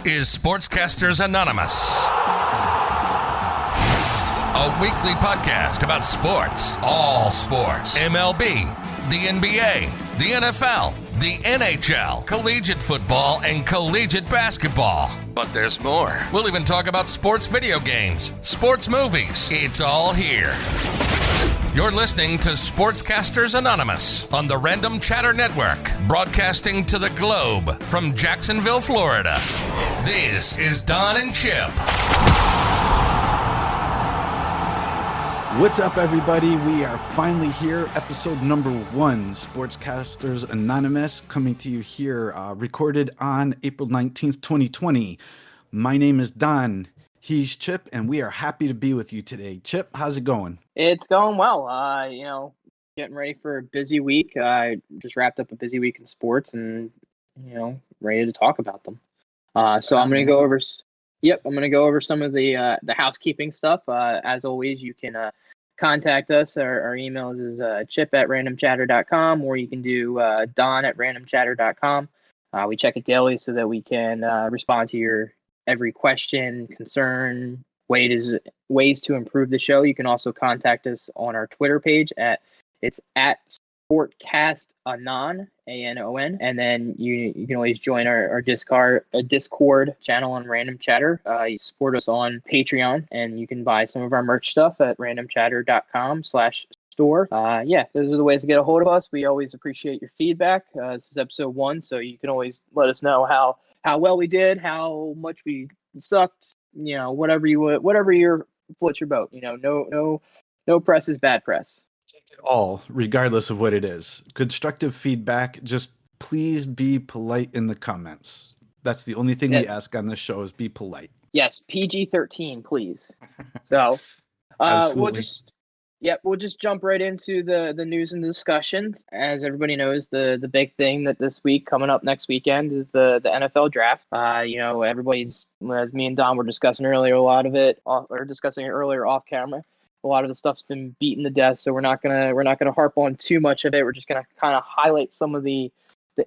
is Sportscasters Anonymous, a weekly podcast about sports, all sports, MLB, the NBA, the NFL, the NHL, collegiate football, and collegiate basketball. But there's more. We'll even talk about sports video games, sports movies. It's all here. You're listening to Sportscasters Anonymous on the Random Chatter Network, broadcasting to the globe from Jacksonville, Florida. This is Don and Chip. What's up, everybody? We are finally here, episode number 1, Sportscasters Anonymous, coming to you here, recorded on April 19th, 2020. My name is Don. He's Chip, and we are happy to be with you today. Chip, how's it going? It's going well. Getting ready for a busy week. I just wrapped up a busy week in sports, and ready to talk about them. So I'm going to go over. I'm going to go over some of the housekeeping stuff. As always, you can contact us. Our email is chip@randomchatter.com, or you can do don@randomchatter.com. We check it daily so that we can respond to your every question, concern, ways to improve the show. You can also contact us on our Twitter page at Sportcastanon, ANON, and then you can always join our Discord channel on Random Chatter. You support us on Patreon, and you can buy some of our merch stuff at randomchatter.com/store. Those are the ways to get a hold of us. We always appreciate your feedback. This is episode 1, so you can always let us know how well we did, how much we sucked, whatever floats your boat. No press is bad press. Take it all, regardless of what it is. Constructive feedback, just please be polite in the comments. That's the only thing we ask on this show, is be polite. Yes, PG-13, please. So we'll just jump right into the news and discussions. As everybody knows, the big thing that this week, coming up next weekend, is the NFL draft. Everybody's, as me and Don were discussing earlier, discussing it earlier off camera. A lot of the stuff's been beaten to death, so we're not gonna harp on too much of it. We're just gonna kind of highlight some of the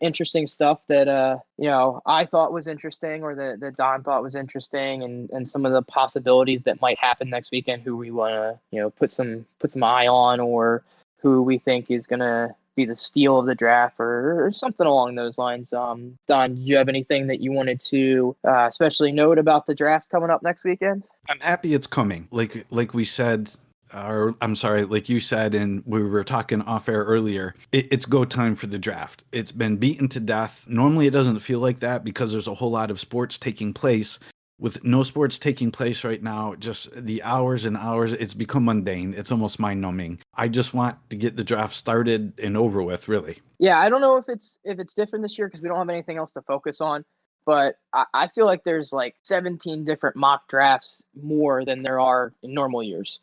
interesting stuff that I thought was interesting, or that Don thought was interesting, and some of the possibilities that might happen next weekend, who we want to put some eye on, or who we think is gonna be the steal of the draft, or something along those lines. Don, do you have anything that you wanted to especially note about the draft coming up next weekend? I'm happy it's coming. Like we said, like you said, and we were talking off air earlier, it's go time for the draft. It's been beaten to death. Normally it doesn't feel like that because there's a whole lot of sports taking place. With no sports taking place right now, just the hours and hours, it's become mundane. It's almost mind-numbing. I just want to get the draft started and over with, really. Yeah, I don't know if it's different this year because we don't have anything else to focus on. But I feel like there's like 17 different mock drafts more than there are in normal years.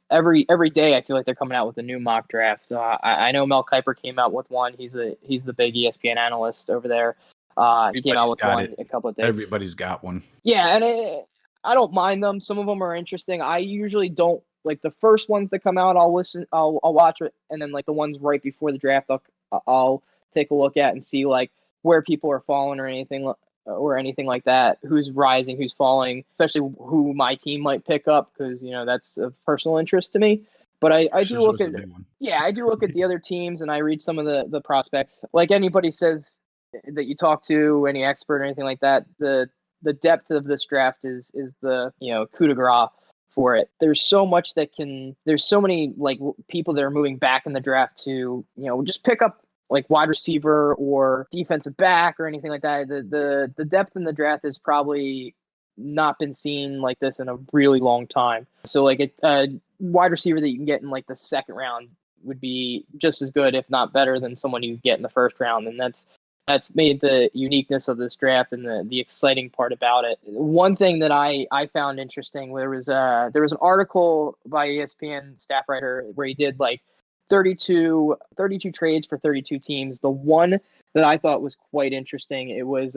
Every day I feel like they're coming out with a new mock draft. I know Mel Kiper came out with one. He's the big ESPN analyst over there. He came out with one a couple of days. Everybody's got one. Yeah, and I don't mind them. Some of them are interesting. I usually don't like the first ones that come out. I'll watch it, and then like the ones right before the draft, I'll take a look at and see like where people are falling or anything like that, who's rising, who's falling, especially who my team might pick up, because that's of personal interest to me. But I do look at the other teams, and I read some of the prospects. Like anybody says that you talk to, any expert or anything like that, the depth of this draft is the coup de grace for it. There's so many like people that are moving back in the draft to just pick up like wide receiver or defensive back or anything like that. The depth in the draft has probably not been seen like this in a really long time. So like a wide receiver that you can get in like the second round would be just as good, if not better, than someone you get in the first round. And that's made the uniqueness of this draft and the exciting part about it. One thing that I found interesting, there was an article by ESPN staff writer where he did like 32 trades for 32 teams. The one that I thought was quite interesting, it was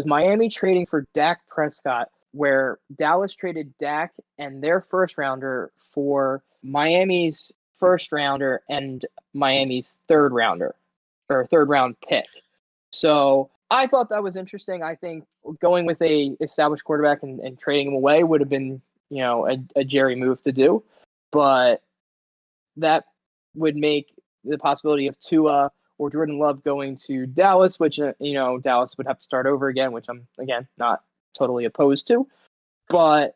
Miami trading for Dak Prescott, where Dallas traded Dak and their first rounder for Miami's first rounder and Miami's third round pick. So I thought that was interesting. I think going with a established quarterback and trading him away would have been, a Jerry move to do, but that would make the possibility of Tua or Jordan Love going to Dallas, which Dallas would have to start over again, which I'm again not totally opposed to, but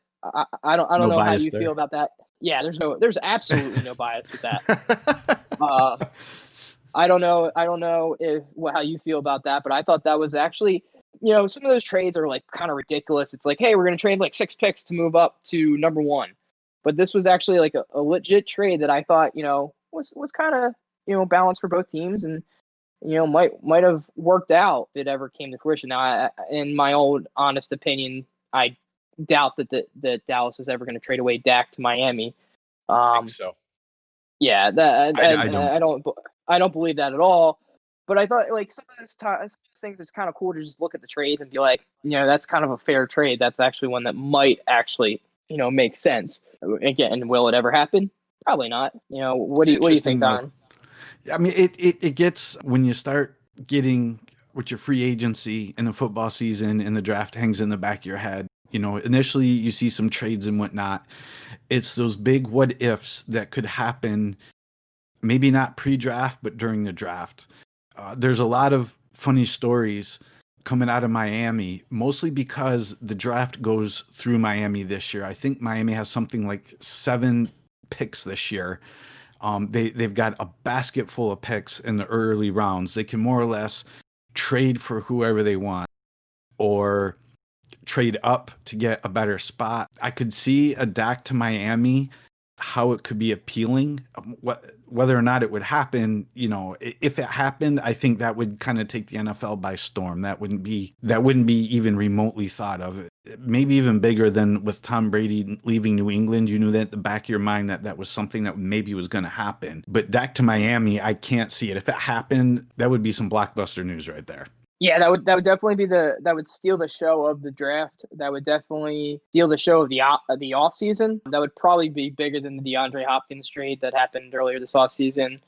I don't No know how bias you there. feel about that. Yeah, there's absolutely no bias with that. I don't know how you feel about that, but I thought that was actually, some of those trades are like kind of ridiculous. It's like, hey, we're going to trade like 6 picks to move up to number 1. But this was actually like a legit trade that I thought, was kind of, balanced for both teams and, might have worked out if it ever came to fruition. Now, in my own honest opinion, I doubt that Dallas is ever going to trade away Dak to Miami. I think so. Yeah, I don't believe that at all. But I thought like some of those things, it's kind of cool to just look at the trades and be like, that's kind of a fair trade. That's actually one that might actually, make sense. Again, will it ever happen? Probably not. What do you think, Don? I mean, it gets, when you start getting with your free agency in the football season and the draft hangs in the back of your head. Initially you see some trades and whatnot. It's those big what ifs that could happen, maybe not pre-draft, but during the draft. There's a lot of funny stories coming out of Miami, mostly because the draft goes through Miami this year. I think Miami has something like 7 picks this year. They've got a basket full of picks in the early rounds. They can more or less trade for whoever they want or trade up to get a better spot. I could see a Dak to Miami, how it could be appealing. Whether or not it would happen, if it happened, I think that would kind of take the NFL by storm. That wouldn't be even remotely thought of. Maybe even bigger than with Tom Brady leaving New England. You knew that at the back of your mind that was something that maybe was going to happen. But Dak to Miami, I can't see it. If it happened, that would be some blockbuster news right there. Yeah, that would definitely be that would steal the show of the draft. That would definitely steal the show of the off season. That would probably be bigger than the DeAndre Hopkins trade that happened earlier this off season.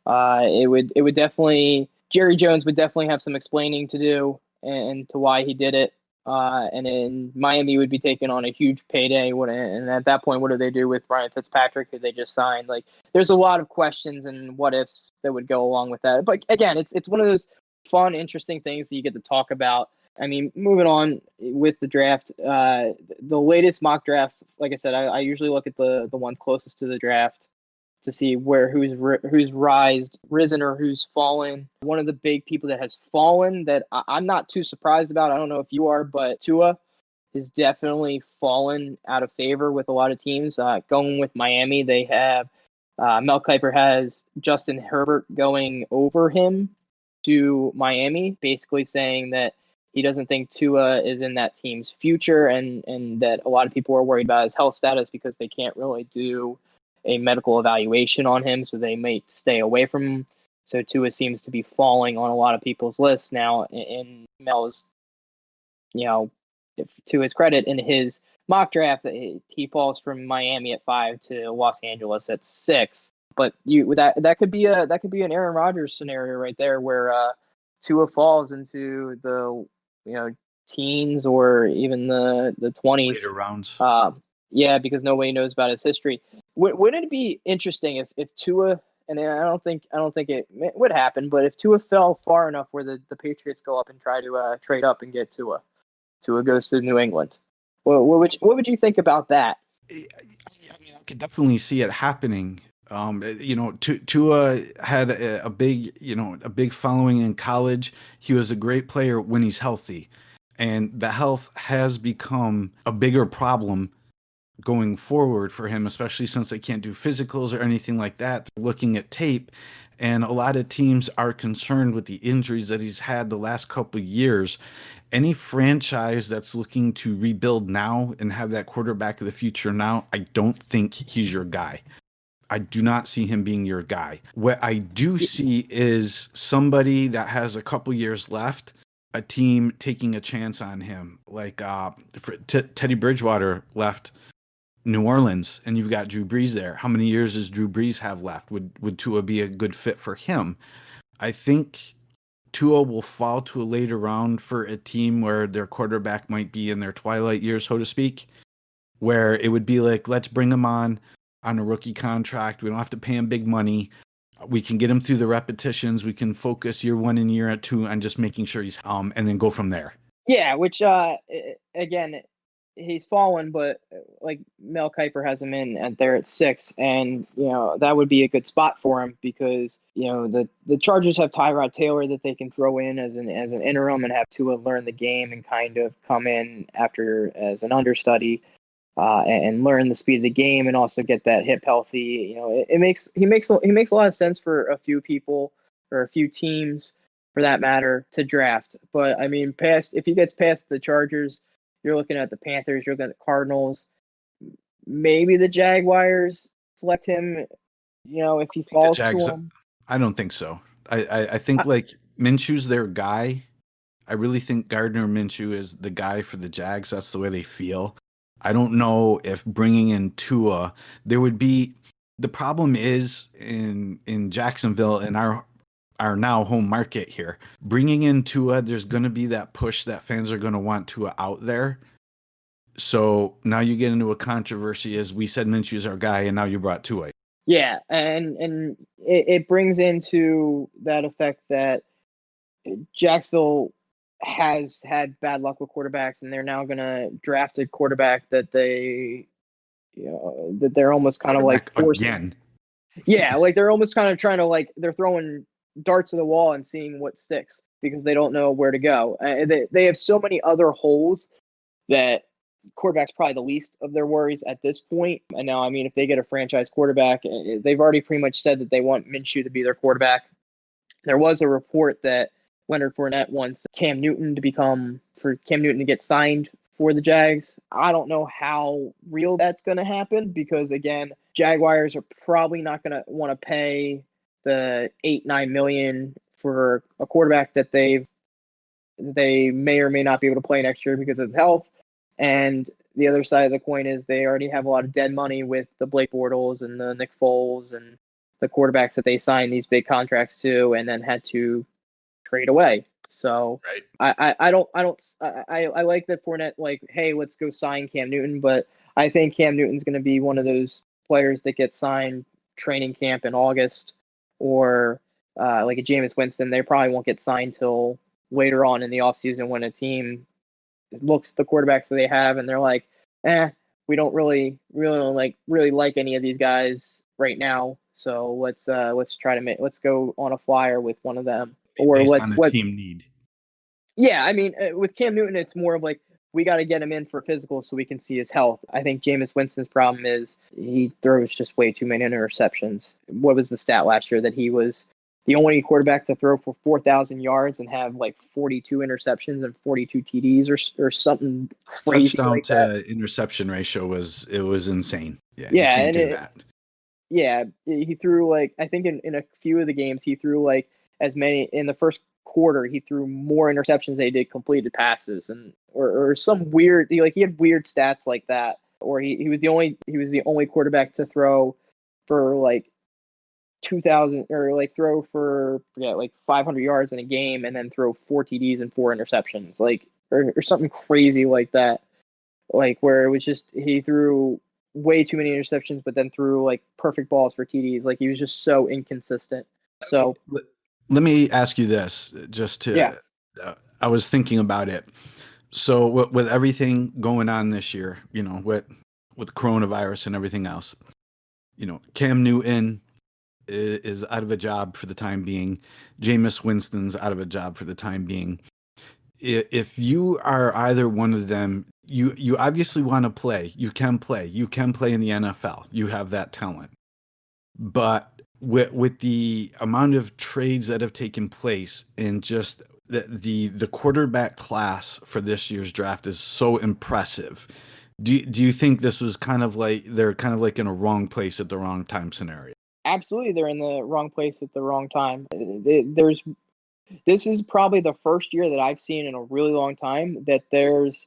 It would definitely, Jerry Jones would definitely have some explaining to do and to why he did it. And then Miami would be taking on a huge payday. And at that point, what do they do with Ryan Fitzpatrick, who they just signed? Like, there's a lot of questions and what ifs that would go along with that. But again, it's one of those fun, interesting things that you get to talk about. I mean, moving on with the draft, the latest mock draft, like I said, I usually look at the ones closest to the draft to see who's risen or who's fallen. One of the big people that has fallen that I'm not too surprised about, I don't know if you are, but Tua has definitely fallen out of favor with a lot of teams. Going with Miami, they have Mel Kiper has Justin Herbert going over him to Miami, basically saying that he doesn't think Tua is in that team's future and that a lot of people are worried about his health status because they can't really do a medical evaluation on him, so they may stay away from him. So Tua seems to be falling on a lot of people's lists now. And Mel's, to his credit, in his mock draft, he falls from Miami at 5 to Los Angeles at 6. But that could be an Aaron Rodgers scenario right there, where Tua falls into the teens or even the 20s. Later rounds. Yeah, because nobody knows about his history. Wouldn't it be interesting if Tua, and I don't think it would happen, but if Tua fell far enough where the Patriots go up and try to trade up and get Tua goes to New England. What would you think about that? I mean, I could definitely see it happening. Tua had a big following in college. He was a great player when he's healthy, and the health has become a bigger problem going forward for him, especially since they can't do physicals or anything like that. They're looking at tape, and a lot of teams are concerned with the injuries that he's had the last couple of years. Any franchise that's looking to rebuild now and have that quarterback of the future now, I don't think he's your guy. I do not see him being your guy. What I do see is somebody that has a couple years left, a team taking a chance on him. Like Teddy Bridgewater left New Orleans, and you've got Drew Brees there. How many years does Drew Brees have left? Would Tua be a good fit for him? I think Tua will fall to a later round for a team where their quarterback might be in their twilight years, so to speak, where it would be like, let's bring him on a rookie contract. We don't have to pay him big money. We can get him through the repetitions. We can focus year 1 and year 2 on just making sure he's and then go from there. Yeah, which again, he's fallen, but like Mel Kiper has him in at 6, and that would be a good spot for him because the Chargers have Tyrod Taylor that they can throw in as an interim and have Tua learn the game and kind of come in after as an understudy. And learn the speed of the game and also get that hip healthy. He makes a lot of sense for a few people or a few teams for that matter to draft. But I mean, if he gets past the Chargers, you're looking at the Panthers, you're looking at the Cardinals, maybe the Jaguars select him. If he falls to them. I don't think so. I think like Minshew's their guy. I really think Gardner Minshew is the guy for the Jags. That's the way they feel. I don't know if bringing in Tua, there would be the problem is in Jacksonville in our now home market here. Bringing in Tua, there's going to be that push that fans are going to want Tua out there. So now you get into a controversy as we said Minshew's our guy, and now you brought Tua. Yeah, and it brings into that effect that Jacksonville has had bad luck with quarterbacks, and they're now going to draft a quarterback that that they're almost kind of like forcing. Again. Yeah, like they're almost kind of trying to they're throwing darts at the wall and seeing what sticks because they don't know where to go. They have so many other holes that quarterback's probably the least of their worries at this point. And now, I mean, if they get a franchise quarterback, they've already pretty much said that they want Minshew to be their quarterback. There was a report that Leonard Fournette wants Cam Newton to get signed for the Jags. I don't know how real that's going to happen because, again, Jaguars are probably not going to want to pay the $8-9 million for a quarterback that they may or may not be able to play next year because of his health. And the other side of the coin is they already have a lot of dead money with the Blake Bortles and the Nick Foles and the quarterbacks that they signed these big contracts to and then had to trade away. So right. I like that Fournette hey, let's go sign Cam Newton, but I think Cam Newton's going to be one of those players that gets signed training camp in August or like a Jameis Winston. They probably won't get signed till later on in the offseason when a team looks at the quarterbacks that they have and they're like, we don't really like any of these guys right now. So let's go on a flyer with one of them. Or what team need. Yeah, I mean, with Cam Newton, it's more of we got to get him in for physical so we can see his health. I think Jameis Winston's problem is he throws just way too many interceptions. What was the stat last year that he was the only quarterback to throw for 4,000 yards and have 42 interceptions and 42 TDs or something crazy touchdown like that. To interception ratio was insane. Yeah, you can't do that. Yeah, he threw I think in a few of the games he threw as many in the first quarter. He threw more interceptions than he did completed passes, and or some weird he had weird stats like that. Or he was the only quarterback to throw for 2,000 or throw for 500 yards in a game and then throw 4 TDs and 4 interceptions, or something crazy like that, where it was just he threw way too many interceptions but then threw perfect balls for TDs. He was just so inconsistent. So let me ask you this, just to I was thinking about it. So with everything going on this year, with coronavirus and everything else, Cam Newton is out of a job for the time being. Jameis Winston's out of a job for the time being. If you are either one of them, you obviously want to play. You can play. You can play in the NFL. You have that talent. But with the amount of trades that have taken place and just the quarterback class for this year's draft is so impressive. Do you think this was they're kind of in a wrong place at the wrong time scenario? Absolutely, they're in the wrong place at the wrong time. This is probably the first year that I've seen in a really long time that there's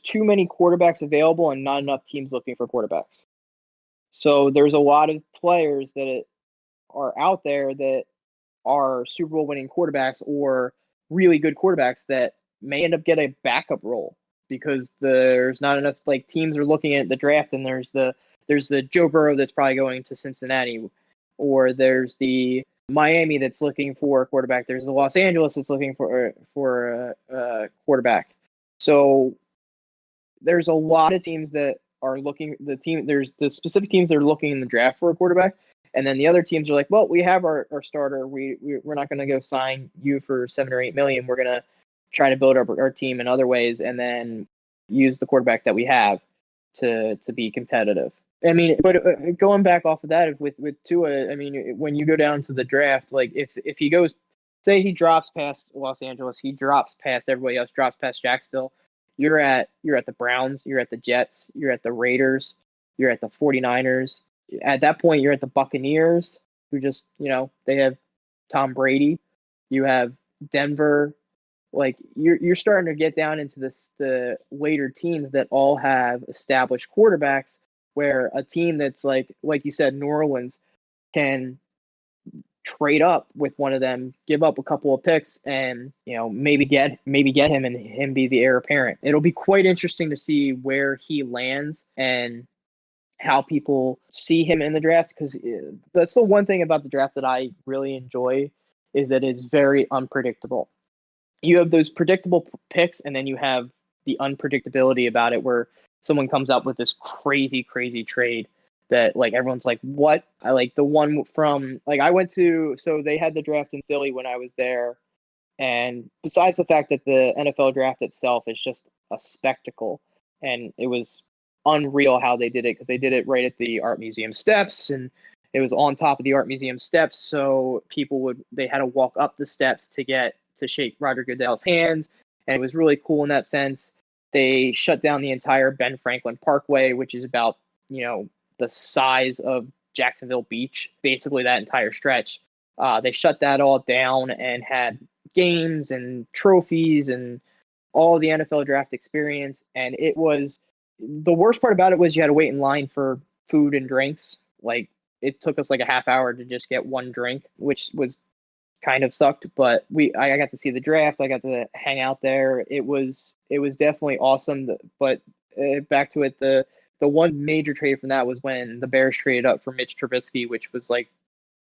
too many quarterbacks available and not enough teams looking for quarterbacks. So there's a lot of players that are out there that are Super Bowl winning quarterbacks or really good quarterbacks that may end up get a backup role because there's not enough, like, teams are looking at the draft and there's the Joe Burrow that's probably going to Cincinnati, or there's the Miami that's looking for a quarterback. There's the Los Angeles that's looking for a quarterback. So there's a lot of teams that are looking. There's the specific teams that are looking in the draft for a quarterback, and then the other teams are like, well, we have our starter. We're not going to go sign you for $7 or $8 million. We're going to try to build our team in other ways, and then use the quarterback that we have to be competitive. I mean, but going back off of that with Tua, I mean, when you go down to the draft, like if he goes, say he drops past Los Angeles, he drops past everybody else, drops past Jacksonville, you're at the Browns, you're at the Jets, you're at the Raiders, you're at the 49ers. At that point, you're at the Buccaneers, who just, they have Tom Brady. You have Denver. Like you're starting to get down into the later teams that all have established quarterbacks, where a team that's like you said, New Orleans, can trade up with one of them, give up a couple of picks, and maybe get him and him be the heir apparent. It'll be quite interesting to see where he lands and how people see him in the draft, because that's the one thing about the draft that I really enjoy, is that it's very unpredictable. You have those predictable picks, and then you have the unpredictability about it, where someone comes up with this crazy trade that, like, everyone's like, what? I like the one from, like, so they had the draft in Philly when I was there. And besides the fact that the NFL draft itself is just a spectacle, and it was unreal how they did it, because they did it right at the Art Museum steps, and it was on top of the Art Museum steps. So they had to walk up the steps to shake Roger Goodell's hands. And it was really cool in that sense. They shut down the entire Ben Franklin Parkway, which is about, the size of Jacksonville Beach, basically that entire stretch. They shut that all down and had games and trophies and all the NFL draft experience. And it was, the worst part about it was you had to wait in line for food and drinks. Like, it took us like a half hour to just get one drink, which was kind of sucked, but I got to see the draft. I got to hang out there. It was definitely awesome. But back to it, the one major trade from that was when the Bears traded up for Mitch Trubisky, which was like,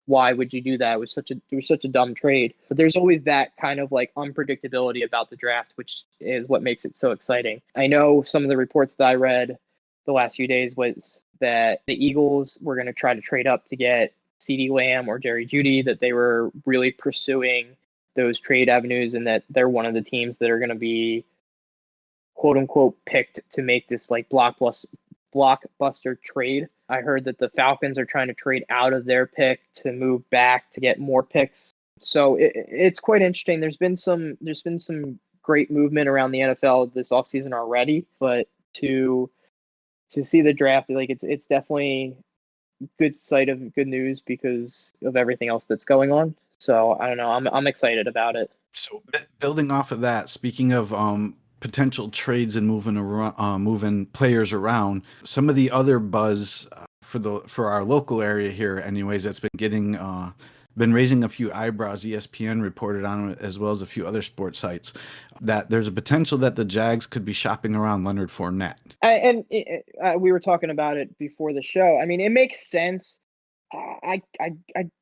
why would you do that? It was such a dumb trade. But there's always that kind of like unpredictability about the draft, which is what makes it so exciting. I know some of the reports that I read the last few days was that the Eagles were going to try to trade up to get CeeDee Lamb or Jerry Jeudy, that they were really pursuing those trade avenues, and that they're one of the teams that are going to be, quote unquote, picked to make this like blockbuster trade. I heard that the Falcons are trying to trade out of their pick to move back to get more picks. So it's quite interesting. There's been some great movement around the NFL this offseason already, but to see the draft, like, it's definitely good sight of good news because of everything else that's going on. So I don't know. I'm excited about it. So building off of that, speaking of potential trades and moving players around, some of the other buzz for our local area here, anyways, that's been raising a few eyebrows. ESPN reported on it, as well as a few other sports sites, that there's a potential that the Jags could be shopping around Leonard Fournette. And we were talking about it before the show. I mean, it makes sense. I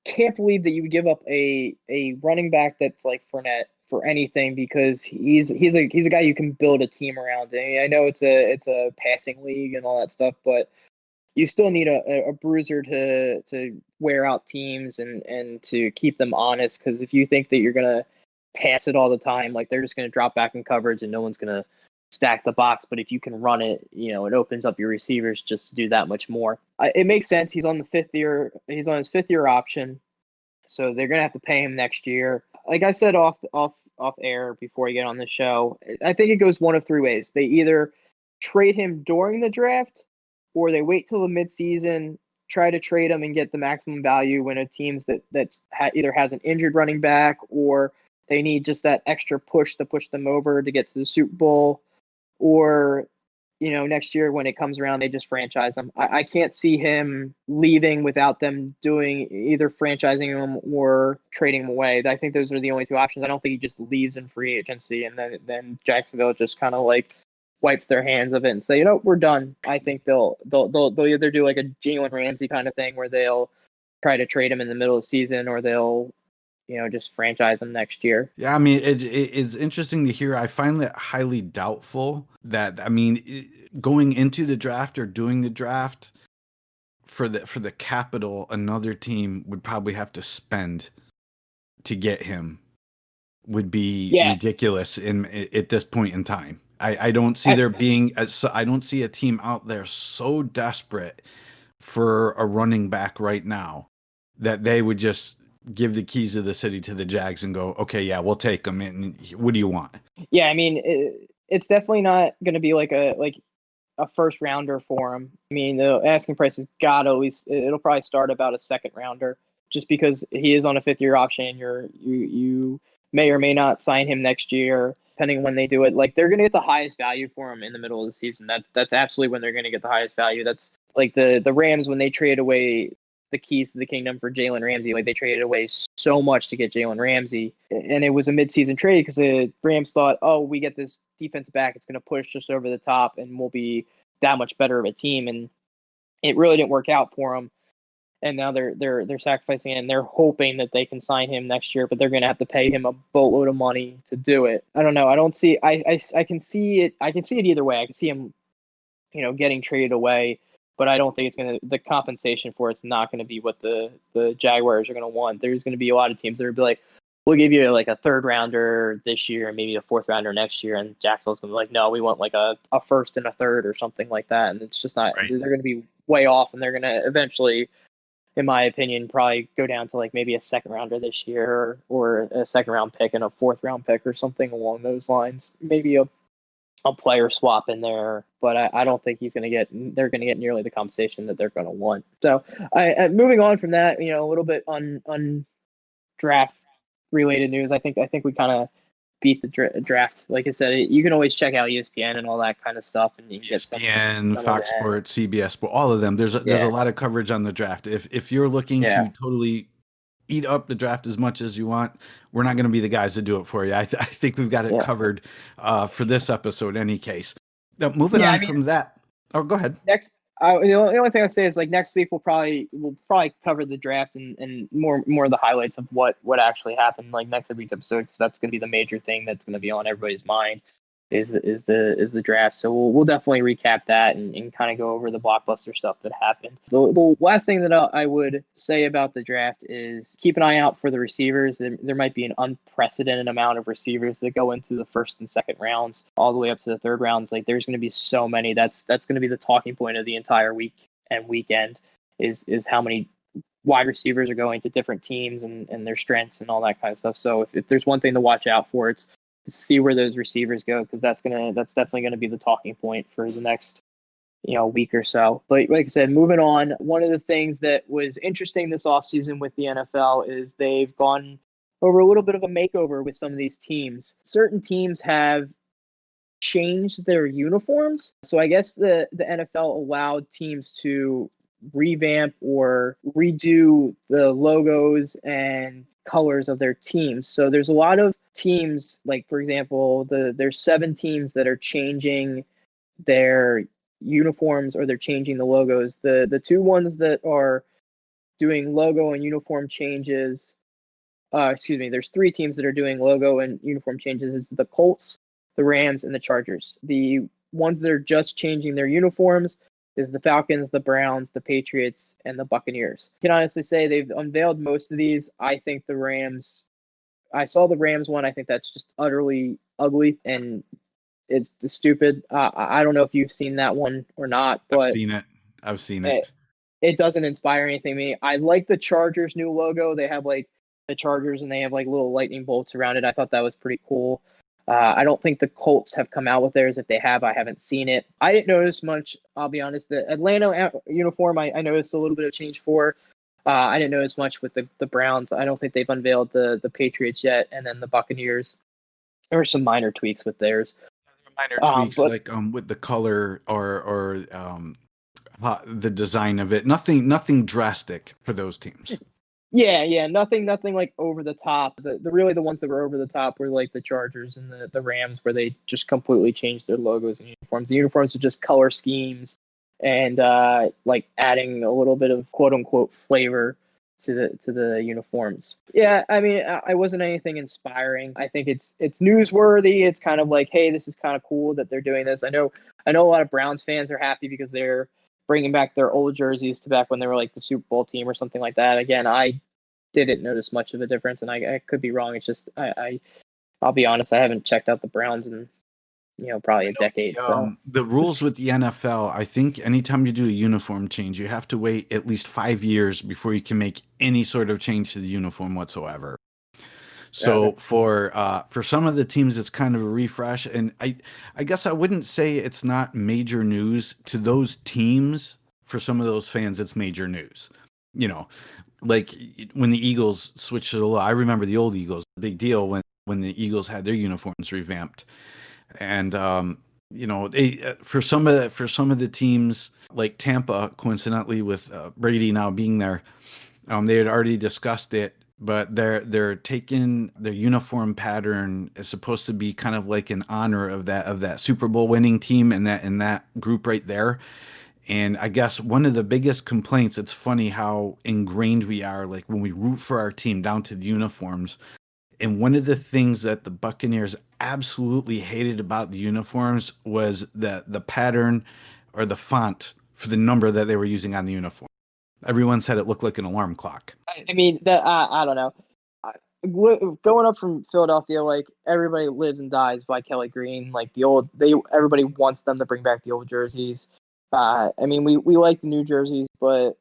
can't believe that you would give up a running back that's like Fournette for anything, because he's a guy you can build a team around. I know it's a passing league and all that stuff, but you still need a bruiser to wear out teams and to keep them honest. Because if you think that you're gonna pass it all the time, like, they're just gonna drop back in coverage and no one's gonna stack the box. But if you can run it, it opens up your receivers just to do that much more. It makes sense. He's on the fifth year. He's on his 5th year option, so they're gonna have to pay him next year. Like I said off air before I get on the show, I think it goes one of 3 ways. They either trade him during the draft, or they wait till the midseason, try to trade him and get the maximum value when a team's either has an injured running back, or they need just that extra push to push them over to get to the Super Bowl, or next year when it comes around, they just franchise him. I can't see him leaving without them doing either franchising him or trading him away. I think those are the only two options. I don't think he just leaves in free agency and then Jacksonville just kind of like wipes their hands of it and say, we're done. I think they'll either do like a Jalen Ramsey kind of thing where they'll try to trade him in the middle of the season, or they'll just franchise him next year. Yeah, I mean, it's interesting to hear. I find that highly doubtful that, I mean, going into the draft or doing the draft for the capital, another team would probably have to spend to get him would be ridiculous at this point in time. I don't see there being, I don't see a team out there so desperate for a running back right now that they would just give the keys of the city to the Jags and go, okay, yeah, we'll take them. And what do you want? Yeah, I mean, it's definitely not going to be like a first rounder for him. I mean, the asking price has got at least, it'll probably start about a second rounder, just because he is on a 5th-year option. You may or may not sign him next year, depending on when they do it. Like, they're going to get the highest value for him in the middle of the season. That's absolutely when they're going to get the highest value. That's like the Rams when they trade away the keys to the kingdom for Jalen Ramsey. Like, they traded away so much to get Jalen Ramsey, and it was a midseason trade because the Rams thought, oh, we get this defense back, it's going to push us over the top, and we'll be that much better of a team. And it really didn't work out for them. And now they're sacrificing it, and they're hoping that they can sign him next year, but they're going to have to pay him a boatload of money to do it. I don't know. I don't see. I can see it. I can see it either way. I can see him, getting traded away. But I don't think the compensation for it's not going to be what the Jaguars are going to want. There's going to be a lot of teams that are be like, we'll give you like a 3rd rounder this year and maybe a 4th rounder next year. And Jacksonville's going to be like, no, we want like a 1st and a 3rd or something like that. And it's just not, right. They're going to be way off, and they're going to eventually, in my opinion, probably go down to like maybe a 2nd rounder this year, or a 2nd round pick and a 4th round pick or something along those lines. Maybe a player swap in there, but I don't think they're going to get nearly the compensation that they're going to want. So moving on from that, a little bit on draft related news. I think we kind of beat the draft. Like I said, you can always check out ESPN and all that kind of stuff, and you can ESPN, Fox Sports, CBS Sports, all of them. There's a lot of coverage on the draft. If you're looking to totally eat up the draft as much as you want, we're not going to be the guys to do it for you. I think we've got it covered for this episode in any case. Now, moving on from that. Oh, go ahead. Next, the only thing I'll say is, like, next week we'll probably cover the draft and more of the highlights of what actually happened, like next week's episode, because that's going to be the major thing that's going to be on everybody's mind is the draft. So we'll definitely recap that and kind of go over the blockbuster stuff that happened. The last thing that I would say about the draft is keep an eye out for the receivers. There might be an unprecedented amount of receivers that go into the 1st and 2nd rounds, all the way up to the 3rd rounds. Like, there's going to be so many. That's going to be the talking point of the entire week and weekend is how many wide receivers are going to different teams and their strengths and all that kind of stuff. So if there's one thing to watch out for, it's see where those receivers go, because that's definitely gonna be the talking point for the next week or so. But like I said, moving on, one of the things that was interesting this offseason with the NFL is they've gone over a little bit of a makeover with some of these teams. Certain teams have changed their uniforms. So I guess the NFL allowed teams to revamp or redo the logos and colors of their teams. So there's a lot of teams, like, for example, there's 7 teams that are changing their uniforms, or they're changing the logos. The 2 ones that are doing logo and uniform changes, there's 3 teams that are doing logo and uniform changes. It's the Colts, the Rams, and the Chargers. The ones that are just changing their uniforms is the Falcons, the Browns, the Patriots, and the Buccaneers. I can honestly say they've unveiled most of these. I think I saw the Rams one. I think that's just utterly ugly, and it's stupid. I don't know if you've seen that one or not, but I've seen it. It doesn't inspire anything in me. I like the Chargers' new logo. They have like the Chargers, and they have like little lightning bolts around it. I thought that was pretty cool. I don't think the Colts have come out with theirs. If they have, I haven't seen it. I didn't notice much, I'll be honest. The Atlanta uniform, I noticed a little bit of change for. I didn't notice much with the Browns. I don't think they've unveiled the Patriots yet. And then the Buccaneers, there were some minor tweaks with theirs. Minor tweaks But like with the color or the design of it. Nothing drastic for those teams. yeah, nothing like over the top. The really the ones that were over the top were like the Chargers and the Rams, where they just completely changed their logos and uniforms. The uniforms are just color schemes and like adding a little bit of quote unquote flavor to the uniforms. Yeah, I mean, I wasn't anything inspiring. I think it's newsworthy. It's kind of like, hey, this is kind of cool that they're doing this. I know a lot of Browns fans are happy because they're bringing back their old jerseys to back when they were like the Super Bowl team or something like that. Again, I didn't notice much of a difference, and I could be wrong. It's just I'll be honest, I haven't checked out the Browns in probably a decade. So The rules with the NFL, I think anytime you do a uniform change, you have to wait at least 5 years before you can make any sort of change to the uniform whatsoever. So for some of the teams, it's kind of a refresh, and I guess I wouldn't say it's not major news to those teams. For some of those fans, it's major news. Like when the Eagles switched to the low. I remember the old Eagles, big deal when the Eagles had their uniforms revamped, and they for some of the teams like Tampa, coincidentally with Brady now being there, they had already discussed it, but they're taking their uniform pattern is supposed to be kind of like in honor of that Super Bowl winning team and that group right there. And I guess one of the biggest complaints, it's funny how ingrained we are, like when we root for our team down to the uniforms. And one of the things that the Buccaneers absolutely hated about the uniforms was the pattern or the font for the number that they were using on the uniform. Everyone said it looked like an alarm clock. I mean that I don't know. Going up from Philadelphia, like everybody lives and dies by Kelly Green. Like everybody wants them to bring back the old jerseys. I mean, we like the new jerseys, but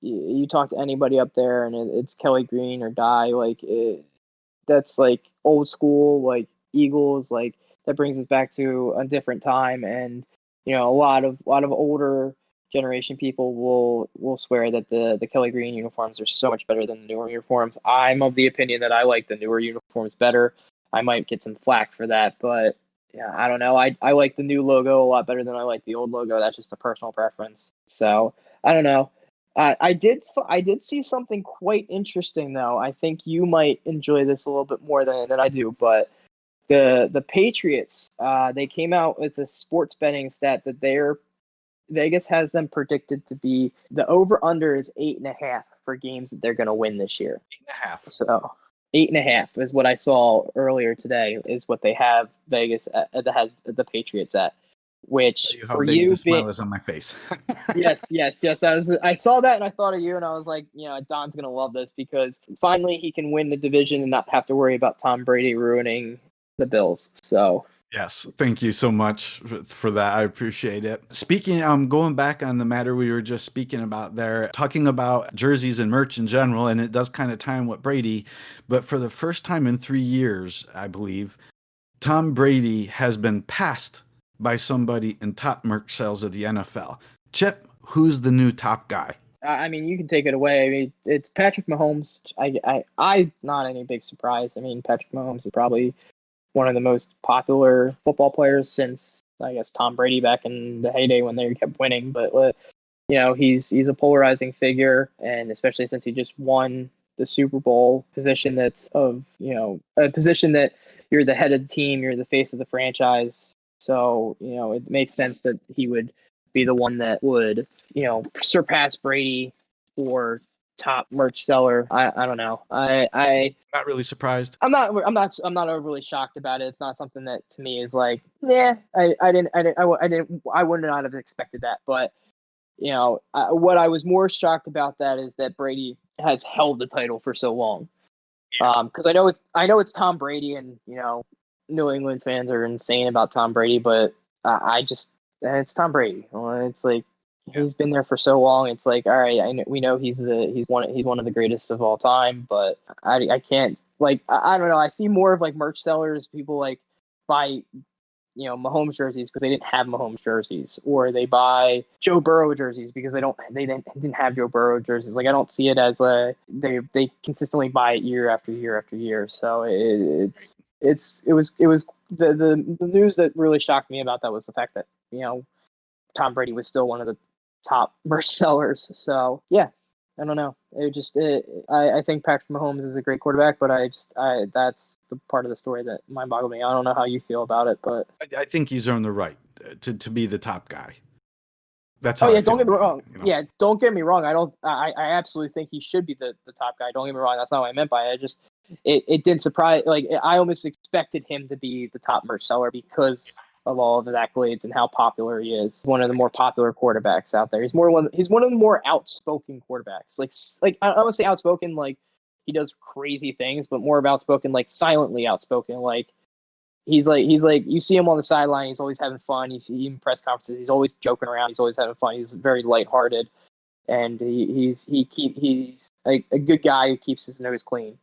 you talk to anybody up there, and it's Kelly Green or die. Like that's like old school, like Eagles. Like that brings us back to a different time, and a lot of older generation people will swear that the Kelly Green uniforms are so much better than the newer uniforms. I'm of the opinion that I like the newer uniforms better. I might get some flack for that, but yeah, I don't know. I like the new logo a lot better than I like the old logo. That's just a personal preference. So I don't know. I did see something quite interesting though. I think you might enjoy this a little bit more than I do, but the Patriots they came out with a sports betting stat that Vegas has them predicted to be the over under is 8.5 for games that they're going to win this year. 8.5. So 8.5 is what I saw earlier today. Is what they have Vegas that has the Patriots at. Which How for big you, the smile is on my face. yes. I saw that and I thought of you, and I was like, Don's gonna love this because finally he can win the division and not have to worry about Tom Brady ruining the Bills. So. Yes, thank you so much for that. I appreciate it. Speaking, going back on the matter we were just speaking about there, talking about jerseys and merch in general, and it does kind of tie in with Brady, but for the first time in 3 years, I believe, Tom Brady has been passed by somebody in top merch sales of the NFL. Chip, who's the new top guy? I mean, you can take it away. I mean, it's Patrick Mahomes. I not any big surprise. I mean, Patrick Mahomes is probably one of the most popular football players since I guess Tom Brady back in the heyday when they kept winning. But he's a polarizing figure, and especially since he just won the Super Bowl, position that's of a position that you're the head of the team, you're the face of the franchise. So it makes sense that he would be the one that would surpass Brady for top merch seller. I don't know. I Not really surprised. I'm not overly shocked about it. It's not something that to me is like, yeah, I would not have expected that. But what I was more shocked about that is that Brady has held the title for so long. Because I know it's Tom Brady, and New England fans are insane about Tom Brady, but it's Tom Brady. It's like he's been there for so long. It's like, all right, we know he's one of the greatest of all time, but I can't I don't know. I see more of like merch sellers, people like buy Mahomes jerseys because they didn't have Mahomes jerseys, or they buy Joe Burrow jerseys because they didn't have Joe Burrow jerseys. Like I don't see it as they consistently buy it year after year after year. So it was the news that really shocked me about that was the fact that, Tom Brady was still one of the top merch sellers. So yeah, I don't know. I think Patrick Mahomes is a great quarterback, but that's the part of the story that mind boggled me. I don't know how you feel about it, but I think he's earned the right to be the top guy. That's how oh yeah, I feel don't get me wrong. Yeah, don't get me wrong. I absolutely think he should be the top guy. Don't get me wrong. That's not what I meant by it. It did surprise. Like, I almost expected him to be the top merch seller because of all of his accolades and how popular he is. One of the more popular quarterbacks out there. He's one of the more outspoken quarterbacks. Like I don't want to say outspoken like he does crazy things, but more of outspoken, like silently outspoken. Like he's like you see him on the sideline. He's always having fun. You see him in press conferences. He's always joking around. He's always having fun. He's very lighthearted, and he's a good guy who keeps his nose clean.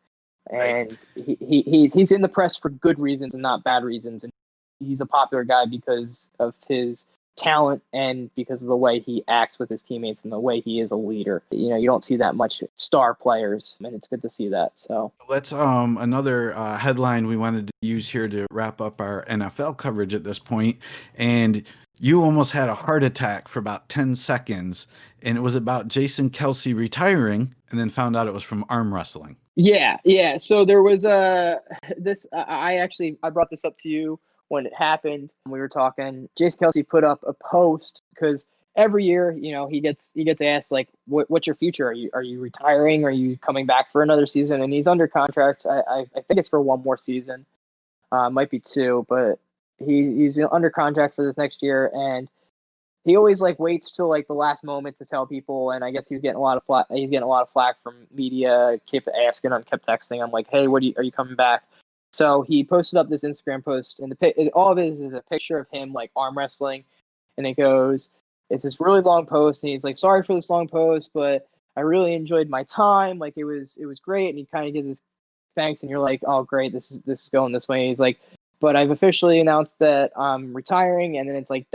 And he's in the press for good reasons and not bad reasons. And he's a popular guy because of his talent and because of the way he acts with his teammates and the way he is a leader. You don't see that much star players, and it's good to see that. So let's another headline we wanted to use here to wrap up our NFL coverage at this point. And you almost had a heart attack for about 10 seconds, and it was about Jason Kelce retiring, and then found out it was from arm wrestling. Yeah. So there was I brought this up to you when it happened. We were talking. Jason Kelce put up a post because every year, he gets asked like, "What's your future? Are you retiring? Are you coming back for another season?" And he's under contract. I think it's for one more season. Might be two, but he's under contract for this next year, and he always like waits till like the last moment to tell people. And I guess he's getting a lot of flack. He's getting a lot of flack from media. Kept asking him, kept texting him like, "Hey, are you coming back?" So he posted up this Instagram post, and all of it is a picture of him like arm wrestling, and it goes, it's this really long post, and he's like, "Sorry for this long post, but I really enjoyed my time. Like it was great." And he kind of gives his thanks, and you're like, "Oh, great, this is going this way." And he's like, "But I've officially announced that I'm retiring," and then it's like ...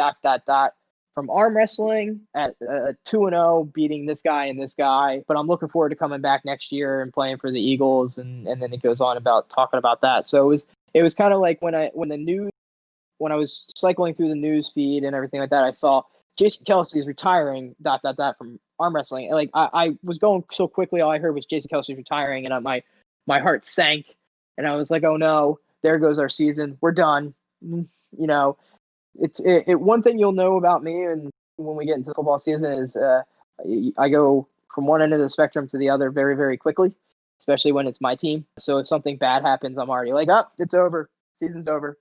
from arm wrestling at 2-0, beating this guy and this guy. But I'm looking forward to coming back next year and playing for the Eagles. And then it goes on about talking about that. So it was kind of like when I was cycling through the news feed and everything like that, I saw Jason Kelce is retiring ... from arm wrestling. And like I was going so quickly, all I heard was Jason Kelce retiring, and my heart sank, and I was like, oh no, there goes our season. We're done. It's one thing you'll know about me, and when we get into the football season, is I go from one end of the spectrum to the other very, very quickly, especially when it's my team. So if something bad happens, I'm already like, it's over, season's over,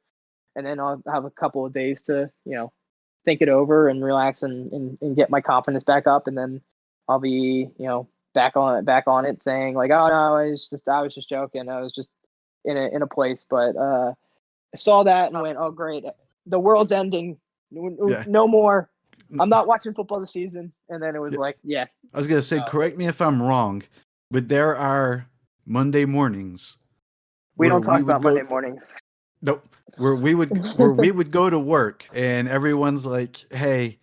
and then I'll have a couple of days to think it over and relax and get my confidence back up, and then I'll be back on it, saying like, oh no, I was just joking, I was just in a place, but I saw that and went, oh great. The world's ending. No more. I'm not watching football this season. And then it was like, yeah. I was going to say, correct me if I'm wrong, but there are Monday mornings. We don't talk about Monday mornings. Nope. Where we would go to work and everyone's like, hey,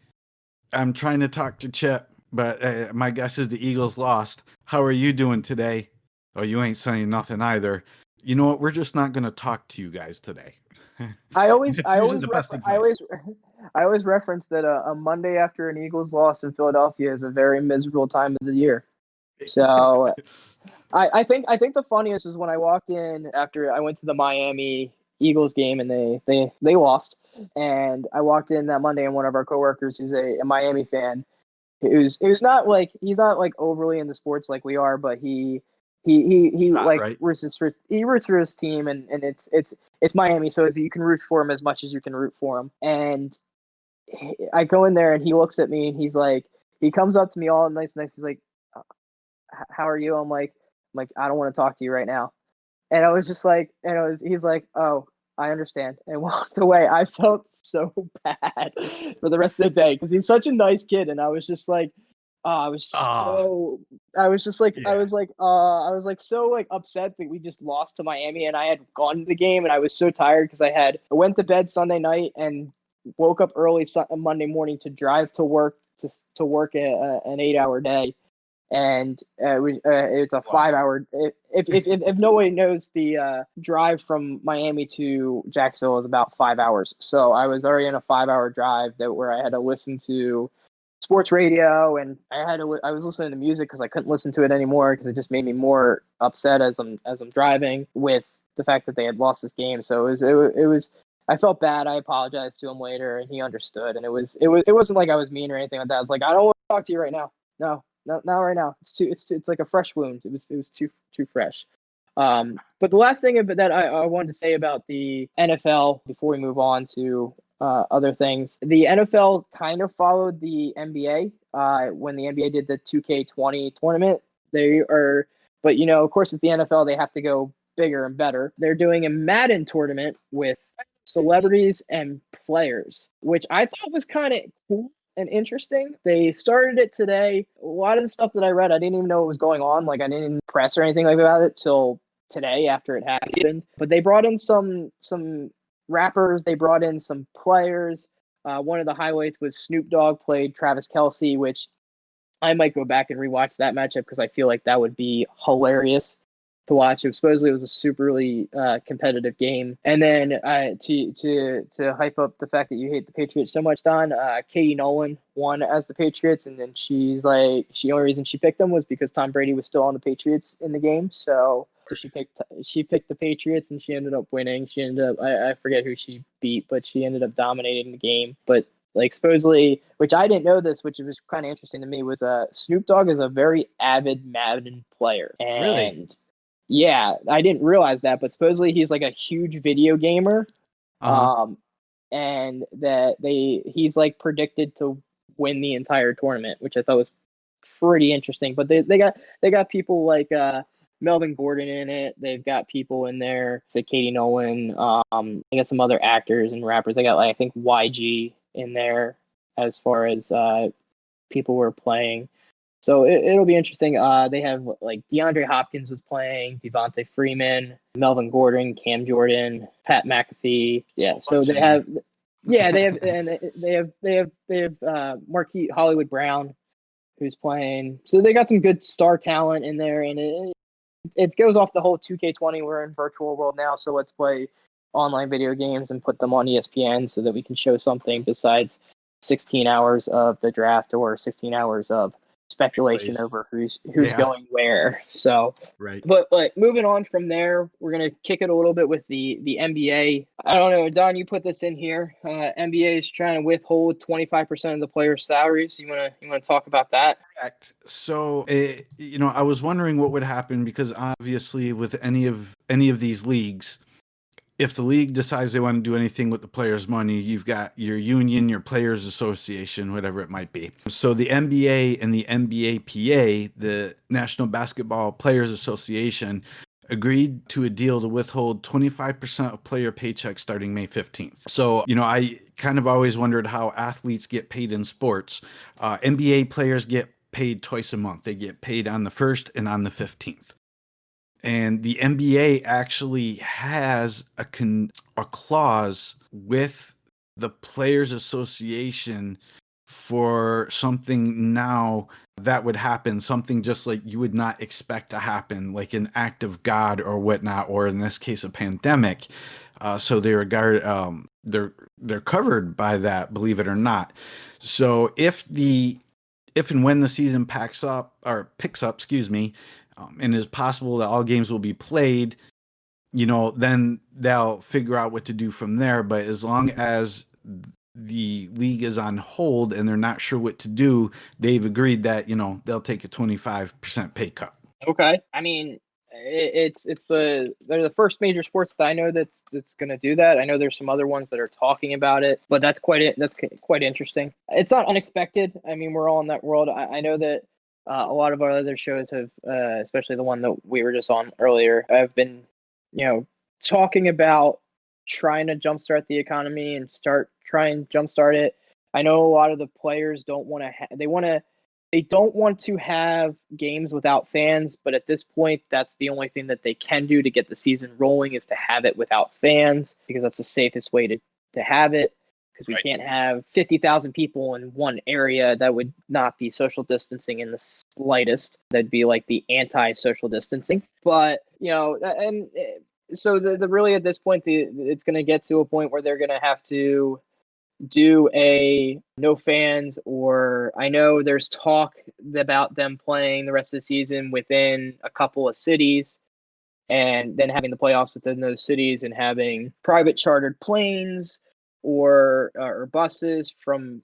I'm trying to talk to Chip, but my guess is the Eagles lost. How are you doing today? Oh, you ain't saying nothing either. You know what? We're just not going to talk to you guys today. I always reference that a Monday after an Eagles loss in Philadelphia is a very miserable time of the year. So I think the funniest is when I walked in after I went to the Miami Eagles game and they lost, and I walked in that Monday and one of our coworkers who's a Miami fan, he's not like overly into sports like we are, but he like right. roots for his team, and it's Miami, so you can root for him as much as you can root for him. And I go in there and he looks at me and he's like, he comes up to me all nice. He's like, how are you? I'm like, I don't want to talk to you right now. And I was just like, he's like, oh, I understand, and walked away. I felt so bad for the rest of the day because he's such a nice kid, and I was just like, I was so upset that we just lost to Miami, and I had gone to the game, and I was so tired because I went to bed Sunday night and woke up early Monday morning to drive to work to work an 8-hour day, and it's a 5-hour. If nobody knows, the drive from Miami to Jacksonville is about 5 hours. So I was already in a 5-hour drive where I had to listen to sports radio, and I was listening to music because I couldn't listen to it anymore because it just made me more upset as I'm driving with the fact that they had lost this game. So it was I felt bad. I apologized to him later, and he understood. And it wasn't like I was mean or anything like that. I was like, I don't want to talk to you right now. No, not right now. It's like a fresh wound. It was too fresh. But the last thing that I wanted to say about the NFL before we move on to other things, the NFL kind of followed the NBA when the NBA did the 2K20 tournament. But of course, it's the NFL. They have to go bigger and better. They're doing a Madden tournament with celebrities and players, which I thought was kind of cool and interesting. They started it today. A lot of the stuff that I read, I didn't even know what was going on. Like, I didn't even press or anything like about it till today after it happened. But they brought in some rappers. They brought in some players. One of the highlights was Snoop Dogg played Travis Kelce, which I might go back and rewatch that matchup because I feel like that would be hilarious to watch. Supposedly it was a superly competitive game. And then to hype up the fact that you hate the Patriots so much, Don, Katie Nolan won as the Patriots, and then she's like, the only reason she picked them was because Tom Brady was still on the Patriots in the game. So she picked the Patriots, and she ended up winning. She ended up, I forget who she beat, but she ended up dominating the game. But like, supposedly, which I didn't know this, which was kind of interesting to me, was Snoop Dogg is a very avid Madden player. And Really? yeah, I didn't realize that, but supposedly he's like a huge video gamer. And that he's like predicted to win the entire tournament, which I thought was pretty interesting. But they got people like Melvin Gordon in it. They've got people in there, like Katie Nolan. They got some other actors and rappers. They got, like, I think YG in there as far as people who are playing. So it'll be interesting. They have, like, DeAndre Hopkins was playing, Devontae Freeman, Melvin Gordon, Cam Jordan, Pat McAfee. Yeah, so they have Marquise Hollywood Brown, who's playing. So they got some good star talent in there, and it goes off the whole 2K20. We're in virtual world now, so let's play online video games and put them on ESPN so that we can show something besides 16 hours of the draft or 16 hours of speculation over who's going where. So right. But moving on from there, we're gonna kick it a little bit with the NBA. I don't know, Don, you put this in here. NBA is trying to withhold 25% of the players' salaries. You wanna talk about that? Correct. So I was wondering what would happen, because obviously with any of these leagues, if the league decides they want to do anything with the players' money, you've got your union, your players' association, whatever it might be. So the NBA and the NBAPA, the National Basketball Players Association, agreed to a deal to withhold 25% of player paychecks starting May 15th. So, I kind of always wondered how athletes get paid in sports. NBA players get paid twice a month. They get paid on the 1st and on the 15th. And the NBA actually has a clause with the Players Association for something now that would happen, something just like you would not expect to happen, like an act of God or whatnot, or in this case, a pandemic. So they regard they're covered by that, believe it or not. So if and when the season picks up, and it's possible that all games will be played, then they'll figure out what to do from there. But as long as the league is on hold and they're not sure what to do, they've agreed that, they'll take a 25% pay cut. Okay. I mean, they're the first major sports that I know that's going to do that. I know there's some other ones that are talking about it, but that's quite interesting. It's not unexpected. I mean, we're all in that world. I know that a lot of our other shows have, especially the one that we were just on earlier, have been, talking about trying to jumpstart the economy and try and jumpstart it. I know a lot of the players don't want to they don't want to have games without fans, but at this point, that's the only thing that they can do to get the season rolling, is to have it without fans, because that's the safest way to have it. because we can't have 50,000 people in one area. That would not be social distancing in the slightest. That'd be like the anti-social distancing. But, and so the really at this point, it's going to get to a point where they're going to have to do a no fans, or I know there's talk about them playing the rest of the season within a couple of cities, and then having the playoffs within those cities and having private chartered planes or buses from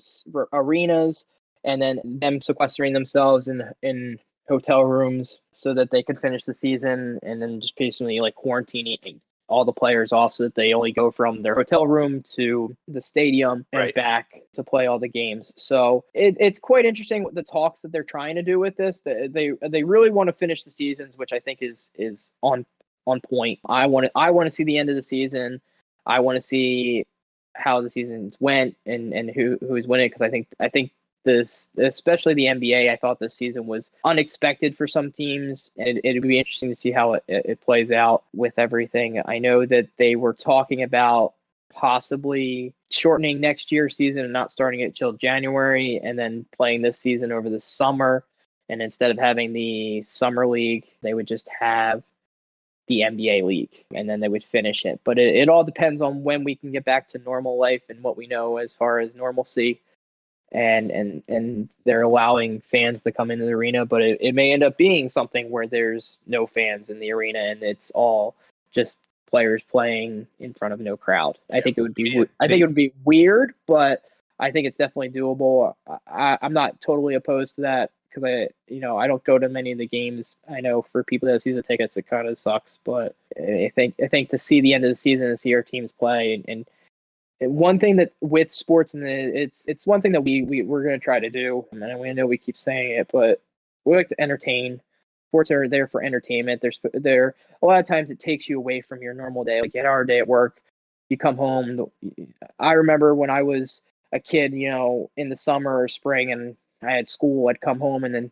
arenas, and then them sequestering themselves in hotel rooms so that they could finish the season, and then just basically like quarantining all the players off so that they only go from their hotel room to the stadium and back to play all the games. So it's quite interesting the talks that they're trying to do with this. They really want to finish the seasons, which I think is on point. I want to see the end of the season. I want to see how the seasons went and who's winning, because I think this, especially the NBA, I thought this season was unexpected for some teams, and it'd be interesting to see how it plays out with everything. I know that they were talking about possibly shortening next year's season and not starting it till January, and then playing this season over the summer. And instead of having the summer league, they would just have the NBA league, and then they would finish it. But it all depends on when we can get back to normal life and what we know as far as normalcy. And they're allowing fans to come into the arena, but it may end up being something where there's no fans in the arena and it's all just players playing in front of no crowd. I think it would be weird, but I think it's definitely doable. I'm not totally opposed to that, because I don't go to many of the games. I know for people that have season tickets, it kind of sucks, but I think to see the end of the season and see our teams play, and one thing that with sports, and it's one thing that we're going to try to do, and I know we keep saying it, but we like to entertain. Sports are there for entertainment. There a lot of times it takes you away from your normal day. Like you had our day at work, you come home. I remember when I was a kid, in the summer or spring, and I had school, I'd come home and then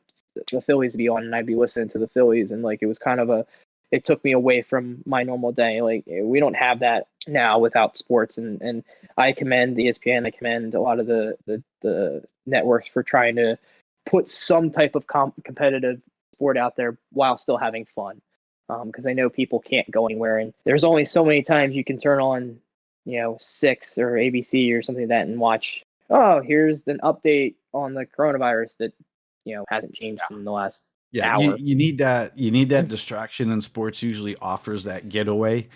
the Phillies would be on and I'd be listening to the Phillies, and like it was kind of it took me away from my normal day. Like we don't have that now without sports, and I commend ESPN. I commend a lot of the networks for trying to put some type of competitive sport out there while still having fun. Because I know people can't go anywhere, and there's only so many times you can turn on, 6 or ABC or something like that and watch. Oh, here's an update on the coronavirus that hasn't changed in the last hour. You need that distraction, and sports usually offers that getaway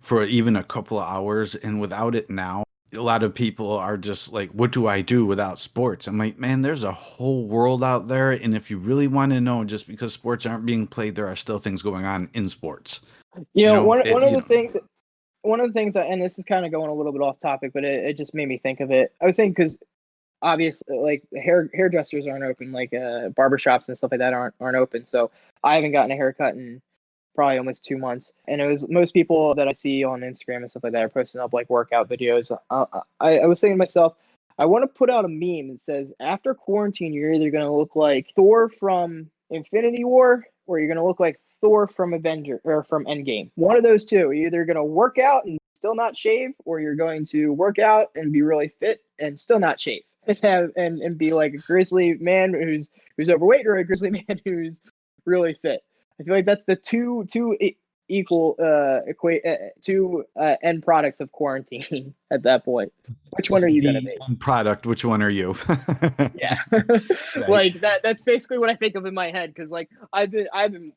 for even a couple of hours. And without it now, a lot of people are just like, what do I do without sports? I'm like, man, there's a whole world out there, and if you really want to know, just because sports aren't being played, there are still things going on in sports. One of the things that, and this is kind of going a little bit off topic, but it just made me think of it. I was saying, because obviously, like hairdressers aren't open, like barbershops and stuff like that aren't open. So I haven't gotten a haircut in probably almost 2 months. And it was most people that I see on Instagram and stuff like that are posting up like workout videos. I was thinking to myself, I want to put out a meme that says, after quarantine, you're either going to look like Thor from Infinity War, or you're going to look like Thor from Avenger or from Endgame. One of those two. You're either going to work out and still not shave, or you're going to work out and be really fit and still not shave. And be like a grizzly man who's overweight, or a grizzly man who's really fit. I feel like that's the two equal end products of quarantine at that point. Which one are you gonna be? End product. Which one are you? Yeah, like that's basically what I think of in my head, because like I've been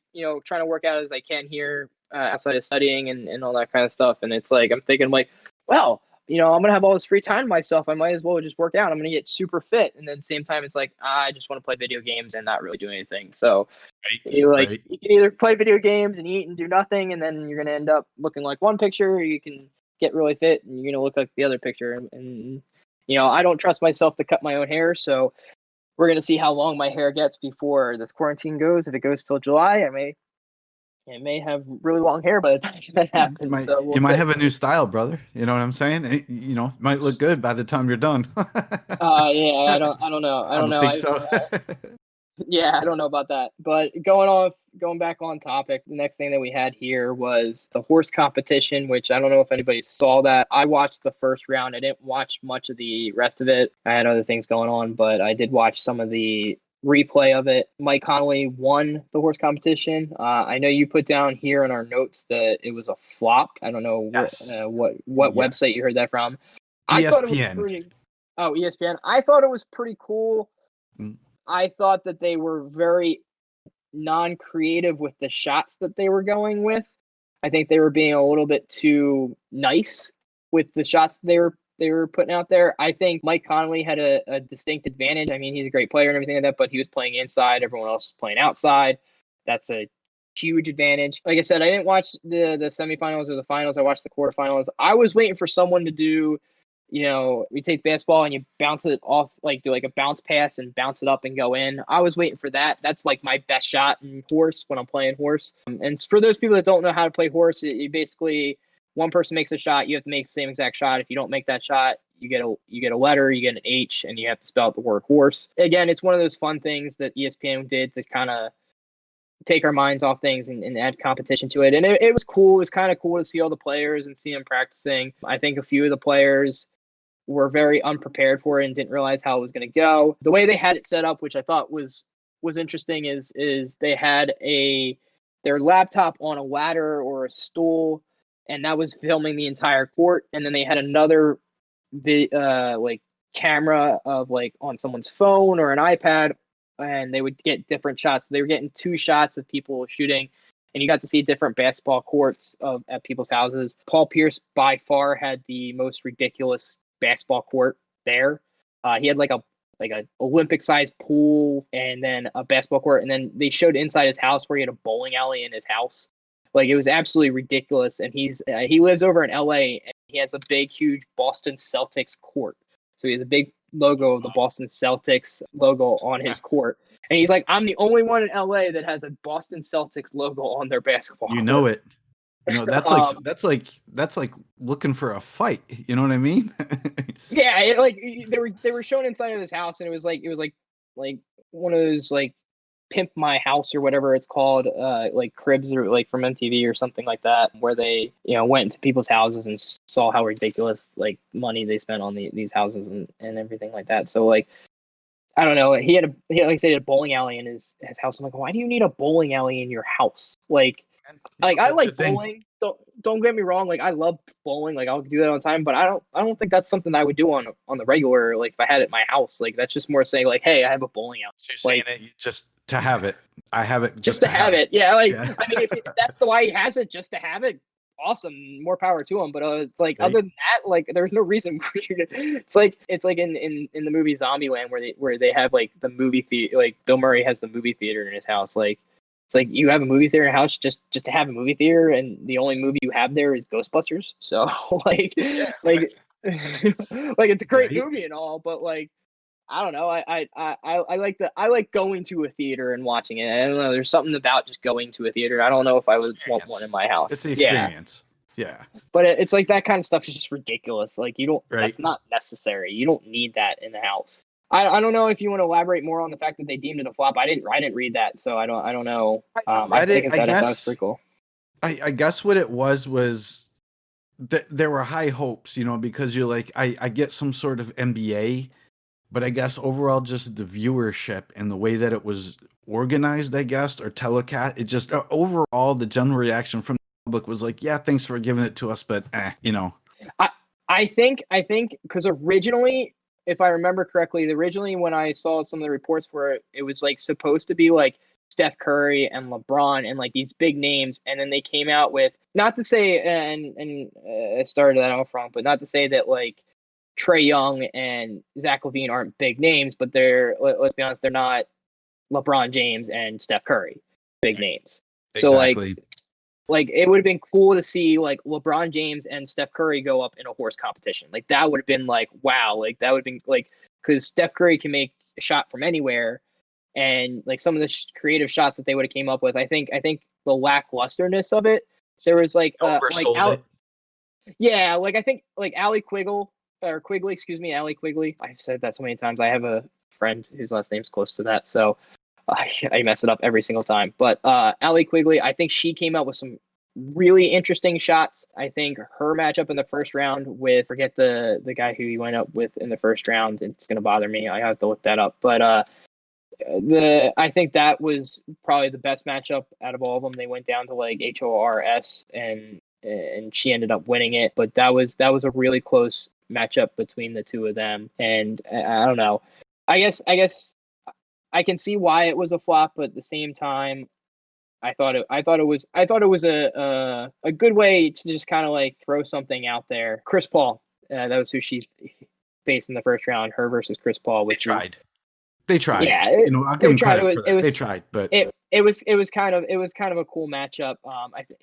trying to work out as I can here outside of studying and all that kind of stuff, and it's like I'm thinking like, well, I'm going to have all this free time to myself. I might as well just work out. I'm going to get super fit. And then at the same time, it's like, I just want to play video games and not really do anything. So you can either play video games and eat and do nothing, and then you're going to end up looking like one picture, or you can get really fit and you're going to look like the other picture. And I don't trust myself to cut my own hair. So we're going to see how long my hair gets before this quarantine goes. If it goes till July, I may have really long hair by the time that happens. You might have a new style, brother. You know what I'm saying? It might look good by the time you're done. Yeah, I don't know. I don't know. think so. Yeah, I don't know about that. But going back on topic, the next thing that we had here was the horse competition, which I don't know if anybody saw that. I watched the first round. I didn't watch much of the rest of it. I had other things going on, but I did watch some of the replay of it. Mike Connolly won the horse competition. I know you put down here in our notes that it was a flop. I don't know Yes. what Yes. website you heard that from. I thought it was ESPN. pretty. Oh, ESPN. I thought it was pretty cool. Mm. I thought that they were very non-creative with the shots that they were going with. I think they were being a little bit too nice with the shots they were putting out there. I think Mike Connolly had a distinct advantage. I mean, he's a great player and everything like that, but he was playing inside. Everyone else was playing outside. That's a huge advantage. Like I said, I didn't watch the semifinals or the finals. I watched the quarterfinals. I was waiting for someone to do, we take basketball and you bounce it off, like do like a bounce pass and bounce it up and go in. I was waiting for that. That's like my best shot in horse when I'm playing horse. And for those people that don't know how to play horse, you basically, one person makes a shot, you have to make the same exact shot. If you don't make that shot, you get a letter, you get an H, and you have to spell out the word horse. Again, it's one of those fun things that ESPN did to kind of take our minds off things and add competition to it. And it was cool. It was kind of cool to see all the players and see them practicing. I think a few of the players were very unprepared for it and didn't realize how it was going to go. The way they had it set up, which I thought was interesting, is they had their laptop on a ladder or a stool, and that was filming the entire court. And then they had another like camera of like on someone's phone or an iPad, and they would get different shots. They were getting 2 shots of people shooting, and you got to see different basketball courts at people's houses. Paul Pierce by far had the most ridiculous basketball court there. He had like a Olympic sized pool and then a basketball court, and then they showed inside his house where he had a bowling alley in his house. Like, it was absolutely ridiculous. And he lives over in LA, and he has a big, huge Boston Celtics court. So he has a big logo of the Boston Celtics logo on his court. And he's like, I'm the only one in LA that has a Boston Celtics logo on their basketball court. You know it. That's like looking for a fight. You know what I mean? Yeah, they were shown inside of his house, and it was like one of those like Pimp My House or whatever it's called, like cribs or like from MTV or something like that, where they went into people's houses and saw how ridiculous like money they spent on these houses and everything like that. So like, I don't know. He like I said, a bowling alley in his house. I'm like, why do you need a bowling alley in your house? Like I like bowling. Don't get me wrong. Like, I love bowling. Like, I'll do that all the time. But I don't think that's something I would do on the regular. Like, if I had it at my house, like that's just more saying like, hey, I have a bowling alley. So you're saying it just to have it. I have it just to have it. Yeah. Like, yeah. I mean, if that's why he has it, just to have it, awesome, more power to him. But it's like, right. Other than that, like, there's no reason for you to. It's like in the movie Zombieland where they have like the movie theater. Like, Bill Murray has the movie theater in his house. Like, it's like you have a movie theater in your house just to have a movie theater, and the only movie you have there is Ghostbusters. So like it's a great movie and all, but like, I don't know. I like going to a theater and watching it. I don't know. There's something about just going to a theater. I don't know if I would want one in my house. It's the experience. Yeah. But it's like that kind of stuff is just ridiculous. Like, you don't. Right. That's not necessary. You don't need that in the house. I don't know if you want to elaborate more on the fact that they deemed it a flop. I didn't read that, so I don't know. I think that was pretty cool. I guess what it was that there were high hopes, because you're like, I get some sort of NBA, but I guess overall just the viewership and the way that it was organized, I guess, or telecast, it just overall the general reaction from the public was like, yeah, thanks for giving it to us, but I think because originally, if I remember correctly, originally when I saw some of the reports where it was like supposed to be like Steph Curry and LeBron and like these big names, and then they came out with, not to say, and I started that off wrong, but not to say that like Trae Young and Zach LaVine aren't big names, but let's be honest, they're not LeBron James and Steph Curry, big names. Exactly. So like it would have been cool to see like LeBron James and Steph Curry go up in a horse competition. Like, that would have been like, wow. Like, that would have been like, because Steph Curry can make a shot from anywhere, and like some of the creative shots that they would have came up with, I think the lacklusterness of it, there was like yeah, like I think like Allie Quigley, excuse me, Allie Quigley. I've said that so many times. I have a friend whose last name's close to that, so I mess it up every single time. But Allie Quigley, I think she came out with some really interesting shots. I think her matchup in the first round with, forget the guy who he went up with in the first round. It's going to bother me. I have to look that up. But I think that was probably the best matchup out of all of them. They went down to like HORS and she ended up winning it. But that was a really close matchup between the two of them. And I don't know. I guess I can see why it was a flop, but at the same time, I thought it was a good way to just kind of like throw something out there. Chris Paul, that was who she faced in the first round. Her versus Chris Paul. They tried. Yeah, I'll give them credit for that. They tried, but it was kind of a cool matchup.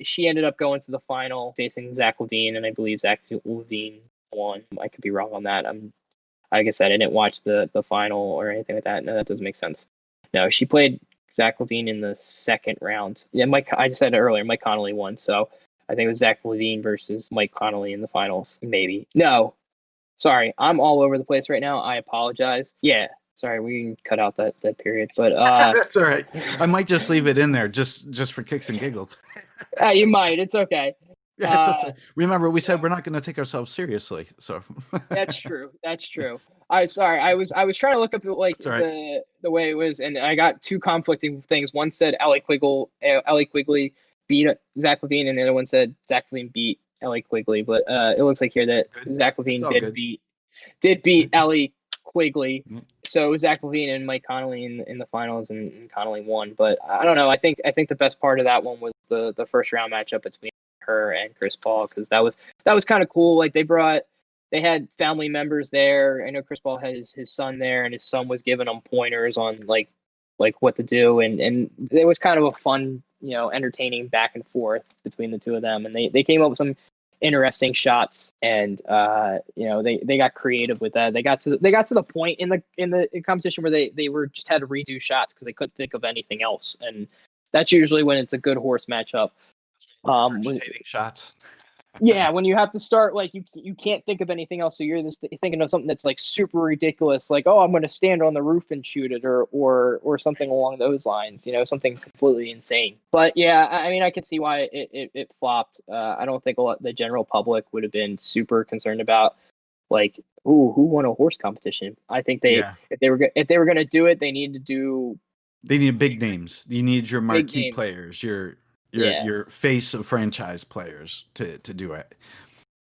She ended up going to the final facing Zach LaVine, and I believe Zach LaVine won. I could be wrong on that. Like I said, I didn't watch the final or anything like that. No, that doesn't make sense. No, she played Zach LaVine in the second round. Yeah, I just said it earlier. Mike Connolly won, so I think it was Zach LaVine versus Mike Connolly in the finals. Maybe. No, sorry, I'm all over the place right now. I apologize. Yeah, sorry, we can cut out that period. But that's all right. I might just leave it in there just for kicks and giggles. You might. It's okay. Yeah, remember, we said we're not going to take ourselves seriously, so. That's true. I was trying to look up like the way it was, and I got two conflicting things. One said Allie Quigley beat Zach LaVine, and the other one said Zach LaVine beat Allie Quigley. But it looks like here that Zach LaVine did beat Allie Quigley. Mm-hmm. So Zach LaVine and Mike Connolly in the finals, and Connolly won. But I don't know. I think the best part of that one was the first round matchup between her and Chris Paul, because that was kind of cool. Like they had family members there. I know Chris Paul has his son there, and his son was giving him pointers on like what to do, and it was kind of a fun, entertaining back and forth between the two of them, and they came up with some interesting shots, and they got creative with that. They got to the point in the competition where they were just had to redo shots because they couldn't think of anything else, and that's usually when it's a good horse matchup. Shots. Yeah, when you have to start, like you can't think of anything else, so you're just thinking of something that's like super ridiculous, like, oh, I'm going to stand on the roof and shoot it, or something along those lines, something completely insane. But yeah, I mean, I can see why it flopped. I don't think the general public would have been super concerned about like, ooh, who won a horse competition. I think if they were going to do it, they need big names. You need your marquee players, your face of franchise players to do it.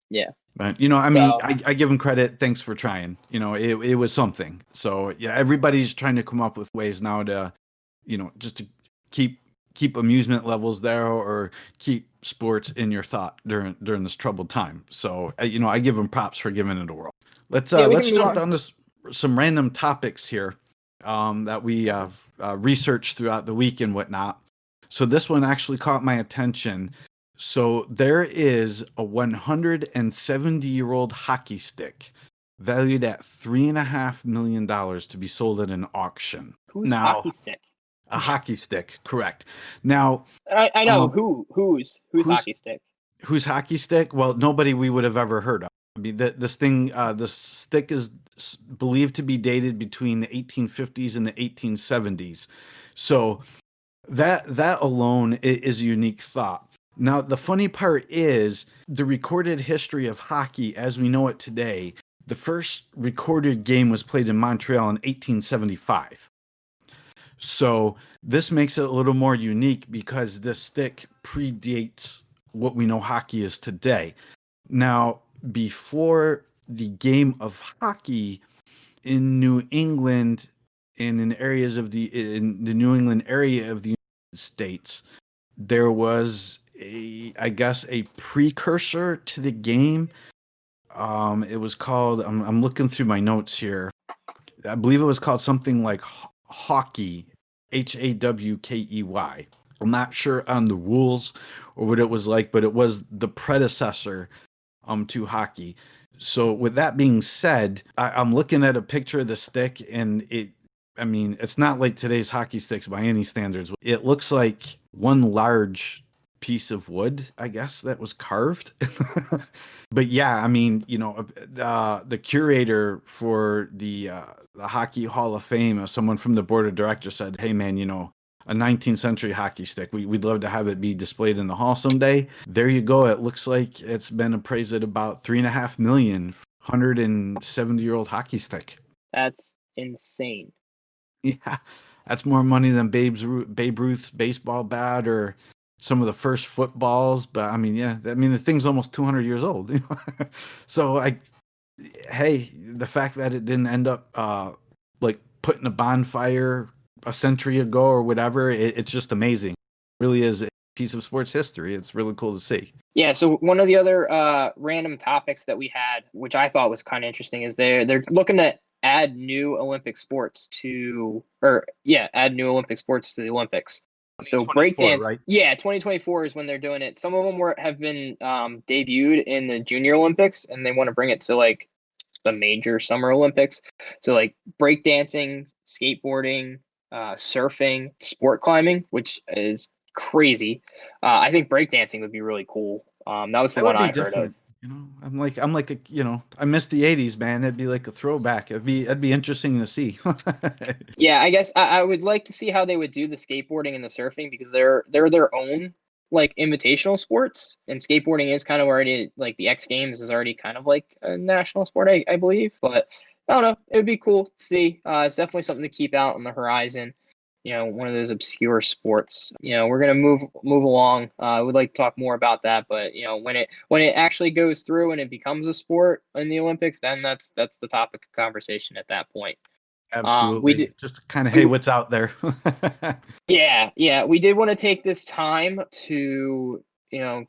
Yeah. But, I give them credit. Thanks for trying. It was something. So, yeah, everybody's trying to come up with ways now to, just to keep amusement levels there or keep sports in your thought during this troubled time. So, I give them props for giving it a whirl. Let's jump down to some random topics here that we have researched throughout the week and whatnot. So this one actually caught my attention. So there is a 170-year-old hockey stick valued at $3.5 million to be sold at an auction. Whose hockey stick? A hockey stick, correct. Now I know whose hockey stick. Whose hockey stick? Well, nobody we would have ever heard of. I mean, this stick is believed to be dated between the 1850s and the 1870s. So that alone is a unique thought. Now, the funny part is the recorded history of hockey as we know it today. The first recorded game was played in Montreal in 1875. So this makes it a little more unique because this stick predates what we know hockey is today. Now, before the game of hockey in New England and in the New England area of the United States, there was a precursor to the game. It was called, I'm looking through my notes here. I believe it was called something like hockey, Hawkey. I'm not sure on the rules or what it was like, but it was the predecessor to hockey. So with that being said, I'm looking at a picture of the stick, and it's not like today's hockey sticks by any standards. It looks like one large piece of wood, I guess, that was carved. But yeah, I mean, the curator for the Hockey Hall of Fame, someone from the board of directors said, "Hey, man, a 19th century hockey stick. We'd love to have it be displayed in the hall someday." There you go. It looks like it's been appraised at about $3.5 million, 170-year-old hockey stick. That's insane. Yeah, that's more money than Babe Ruth's baseball bat or some of the first footballs. But I mean, yeah, the thing's almost 200 years old. So hey, the fact that it didn't end up like put in a bonfire a century ago or whatever, it's just amazing. It really is a piece of sports history. It's really cool to see. Yeah, so one of the other random topics that we had, which I thought was kind of interesting, is they're looking to add new Olympic sports to the Olympics. So breakdance, right? yeah, 2024 is when they're doing it. Some of them have been debuted in the Junior Olympics, and they want to bring it to like the major Summer Olympics. So like breakdancing, skateboarding, surfing, sport climbing, which is crazy. I think breakdancing would be really cool. That was the That one would be I heard of. different. I'm like I miss the '80s, man. It'd be like a throwback. It'd be interesting to see. Yeah, I guess I would like to see how they would do the skateboarding and the surfing, because they're their own like invitational sports, and skateboarding is kind of already like the X Games is already kind of like a national sport, I believe. But I don't know, it would be cool to see. It's definitely something to keep out on the horizon. One of those obscure sports. We're gonna move along. I would like to talk more about that, but when it actually goes through and it becomes a sport in the Olympics, then that's the topic of conversation at that point. We Absolutely. did. Just kind of, We hey, what's out there? yeah, we did want to take this time to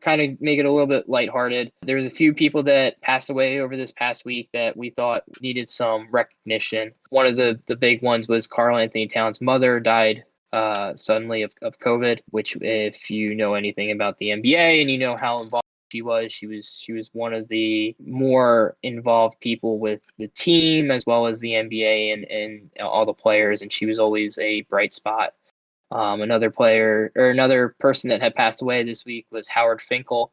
kind of make it a little bit lighthearted. There was a few people that passed away over this past week that we thought needed some recognition. One of the big ones was Karl Anthony Towns' mother died suddenly of COVID, which, if you know anything about the NBA and you know how involved she was one of the more involved people with the team as well as the NBA and all the players, and she was always a bright spot. Another player or another person that had passed away this week was Howard Finkel.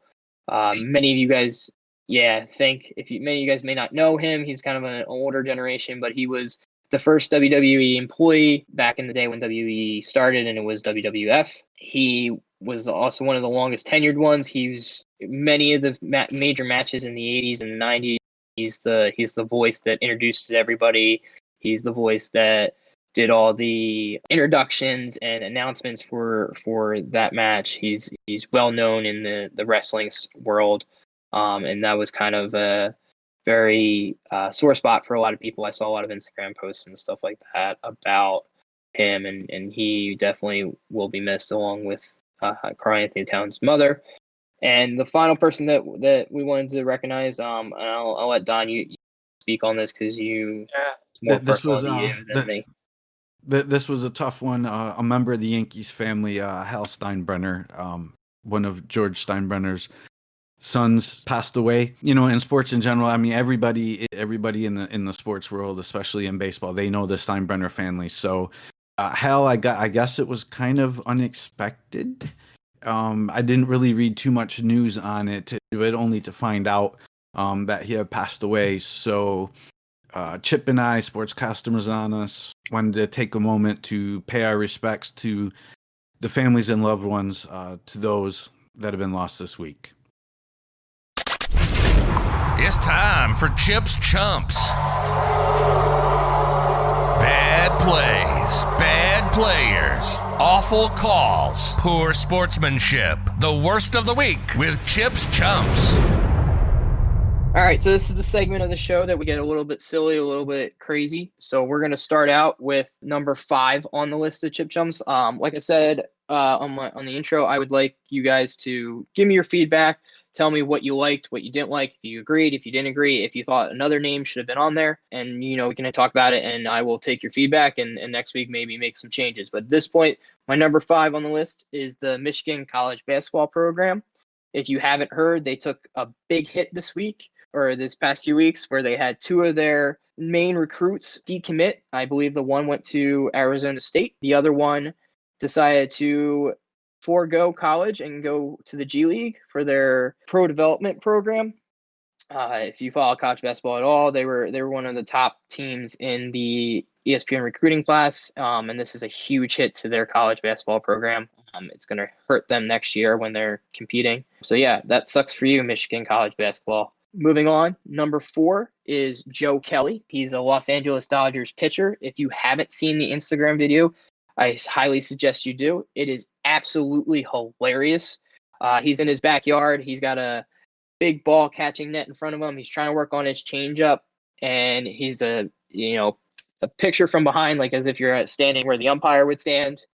Many of you guys, many of you guys may not know him. He's kind of an older generation, but he was the first WWE employee back in the day when WWE started, and it was WWF. He was also one of the longest tenured ones. He was many of the major matches in the 80s and the 90s. He's the voice that introduces everybody. He's the voice that did all the introductions and announcements for that match. He's well known in the wrestling world, and that was kind of a very sore spot for a lot of people. I saw a lot of Instagram posts and stuff like that about him, and he definitely will be missed, along with Karl Anthony Towns' mother. And the final person that we wanted to recognize, and I'll let Don you speak on this, because it's more This personal was to you than me. this was a tough one. A member of the Yankees family, Hal Steinbrenner, one of George Steinbrenner's sons, passed away. In sports in general, I mean, everybody in the sports world, especially in baseball, they know the Steinbrenner family. So Hal, I guess it was kind of unexpected. I didn't really read too much news on it, only to find out that he had passed away. So Chip and I, Sportscasters on us, wanted to take a moment to pay our respects to the families and loved ones, to those that have been lost this week. It's time for Chip's Chumps. Bad plays, bad players, awful calls, poor sportsmanship. The worst of the week with Chip's Chumps. All right, so this is the segment of the show that we get a little bit silly, a little bit crazy. So we're going to start out with number 5 on the list of Chip Chums. Like I said on the intro, I would like you guys to give me your feedback. Tell me what you liked, what you didn't like, if you agreed, if you didn't agree, if you thought another name should have been on there. And, we can talk about it, and I will take your feedback, and next week maybe make some changes. But at this point, my number 5 on the list is the Michigan College Basketball Program. If you haven't heard, they took a big hit this week, or this past few weeks, where they had 2 of their main recruits decommit. I believe the one went to Arizona State. The other one decided to forego college and go to the G League for their pro development program. If you follow college basketball at all, they were one of the top teams in the ESPN recruiting class, and this is a huge hit to their college basketball program. It's going to hurt them next year when they're competing. So yeah, that sucks for you, Michigan college basketball. Moving on, number 4 is Joe Kelly. He's a Los Angeles Dodgers pitcher. If you haven't seen the Instagram video, I highly suggest you do. It is absolutely hilarious. He's in his backyard. He's got a big ball catching net in front of him. He's trying to work on his changeup, and he's a picture from behind, like as if you're standing where the umpire would stand.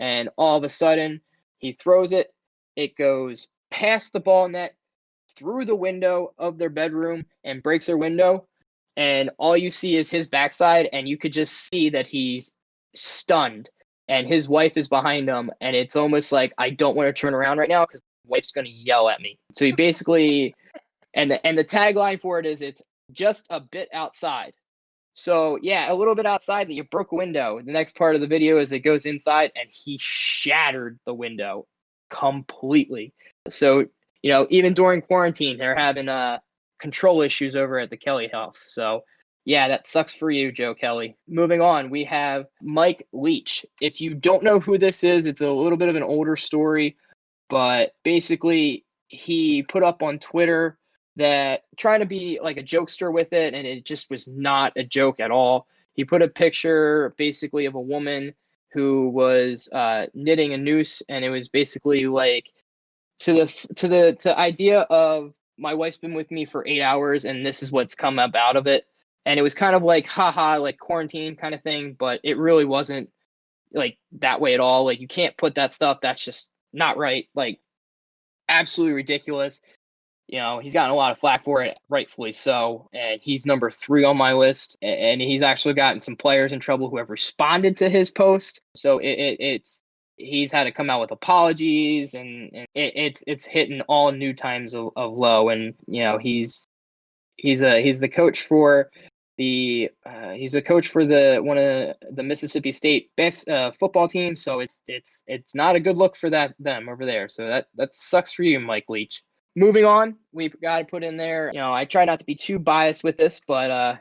And all of a sudden, he throws it. It goes past the ball net, through the window of their bedroom, and breaks their window. And all you see is his backside, and you could just see that he's stunned. And his wife is behind him, and it's almost like, I don't want to turn around right now because wife's going to yell at me. So he basically, and the tagline for it is, it's just a bit outside. So yeah, a little bit outside that you broke a window. The next part of the video is it goes inside and he shattered the window completely. So, even during quarantine, they're having control issues over at the Kelly house. So yeah, that sucks for you, Joe Kelly. Moving on, we have Mike Leach. If you don't know who this is, it's a little bit of an older story. But basically, he put up on Twitter that trying to be like a jokester with it, and it just was not a joke at all. He put a picture basically of a woman who was knitting a noose, and it was basically like to the idea of, my wife's been with me for 8 hours, and this is what's come up out of it. And it was kind of like, haha, like quarantine kind of thing, but it really wasn't like that way at all. Like, you can't put that stuff. That's just not right. Like, absolutely ridiculous. He's gotten a lot of flack for it, rightfully so. And he's number 3 on my list. And he's actually gotten some players in trouble who have responded to his post. So he's had to come out with apologies, and it's hitting all new times of low. And he's the coach for the one of the Mississippi State best football teams. So it's not a good look for them over there. So that sucks for you, Mike Leach. Moving on, we've got to put in there, I try not to be too biased with this, but I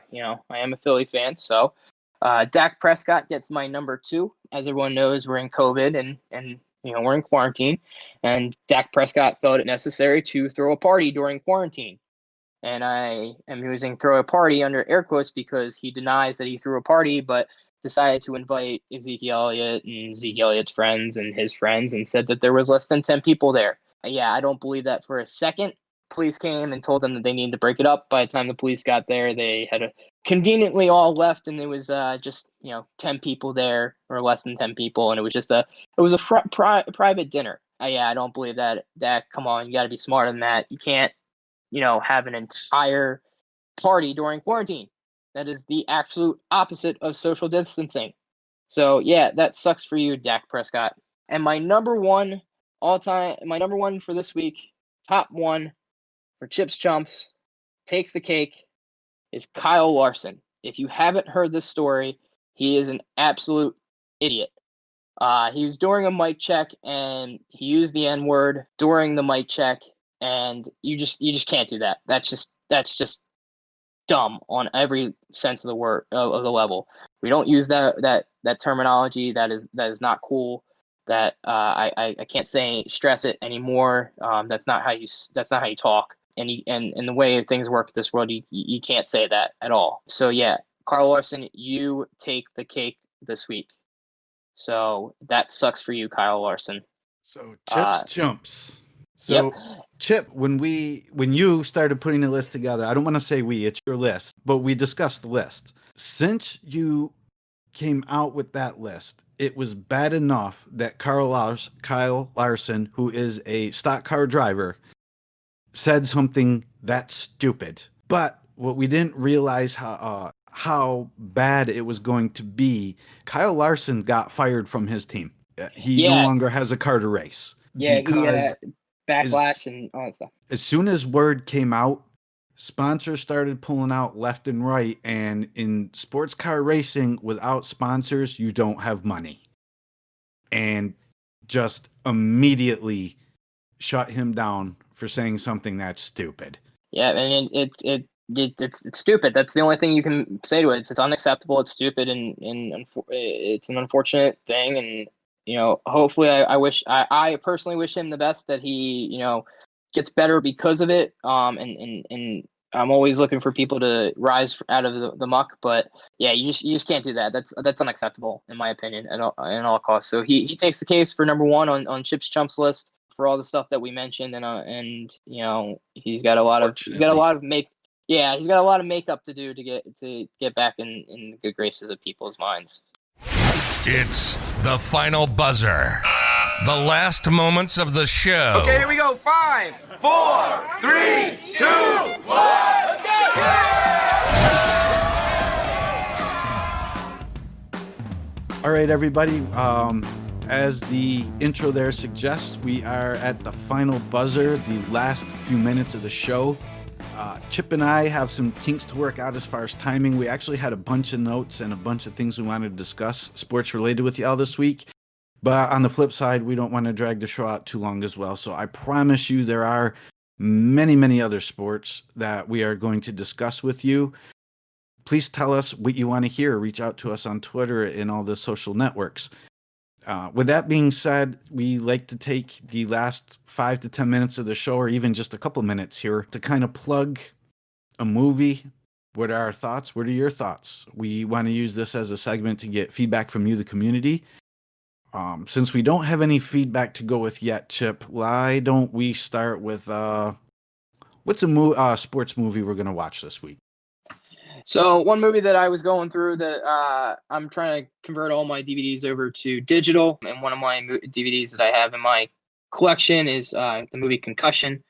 am a Philly fan. So Dak Prescott gets my number 2. As everyone knows, we're in COVID and we're in quarantine, and Dak Prescott felt it necessary to throw a party during quarantine. And I am using throw a party under air quotes because he denies that he threw a party, but decided to invite Ezekiel Elliott and Ezekiel Elliott's friends and his friends, and said that there was less than 10 people there. Yeah, I don't believe that for a second. Police came and told them that they needed to break it up. By the time the police got there, they had conveniently all left, and it was just 10 people there, or less than 10 people, and it was just a private dinner. Yeah, I don't believe that. Come on, you got to be smarter than that. You can't have an entire party during quarantine. That is the absolute opposite of social distancing. So yeah, that sucks for you, Dak Prescott. And my number 1 for this week, top 1 for Chips Chumps, takes the cake, is Kyle Larson. If you haven't heard this story, he is an absolute idiot. He was during a mic check, and he used the N-word during the mic check, and you just can't do that. That's just dumb on every sense of the word, of the level. We don't use that terminology. That is not cool. That I can't stress it anymore. That's not how you talk. And the way things work in this world, you can't say that at all. So yeah, Kyle Larson, you take the cake this week. So that sucks for you, Kyle Larson. So Chips Chumps. So Yep. Chip, when you started putting the list together, I don't want to say it's your list, but we discussed the list. Since you came out with that list, it was bad enough that Kyle Larson, who is a stock car driver, said something that stupid. But what we didn't realize how bad it was going to be, Kyle Larson got fired from his team. He no longer has a car to race. Yeah, because backlash and all that stuff. As soon as word came out, sponsors started pulling out left and right, and in sports car racing, without sponsors, you don't have money. And just immediately shut him down for saying something that's stupid. Yeah, and it's stupid. That's the only thing you can say to it. It's unacceptable. It's stupid, and it's an unfortunate thing. And hopefully, I personally wish him the best, that he gets better because of it. And I'm always looking for people to rise out of the muck. But yeah, you just can't do that. That's unacceptable in my opinion at all costs. So he takes the case for number one on Chip's Chumps list for all the stuff that we mentioned, and he's got a lot of makeup to do to get back in the good graces of people's minds. It's the final buzzer. The last moments of the show. Okay, here we go. 5, 4, 3, 2, 1. All right, everybody. As the intro there suggests, we are at the final buzzer, the last few minutes of the show. Chip and I have some kinks to work out as far as timing. We actually had a bunch of notes and a bunch of things we wanted to discuss sports related with y'all this week. But on the flip side, we don't want to drag the show out too long as well. So I promise you there are many, many other sports that we are going to discuss with you. Please tell us what you want to hear. Reach out to us on Twitter and all the social networks. With that being said, we like to take the last 5 to 10 minutes of the show, or even just a couple minutes here, to kind of plug a movie. What are our thoughts? What are your thoughts? We want to use this as a segment to get feedback from you, the community. Since we don't have any feedback to go with yet, Chip, why don't we start with what's a sports movie we're going to watch this week? So one movie that I was going through that I'm trying to convert all my DVDs over to digital, and one of my DVDs that I have in my collection is the movie Concussion.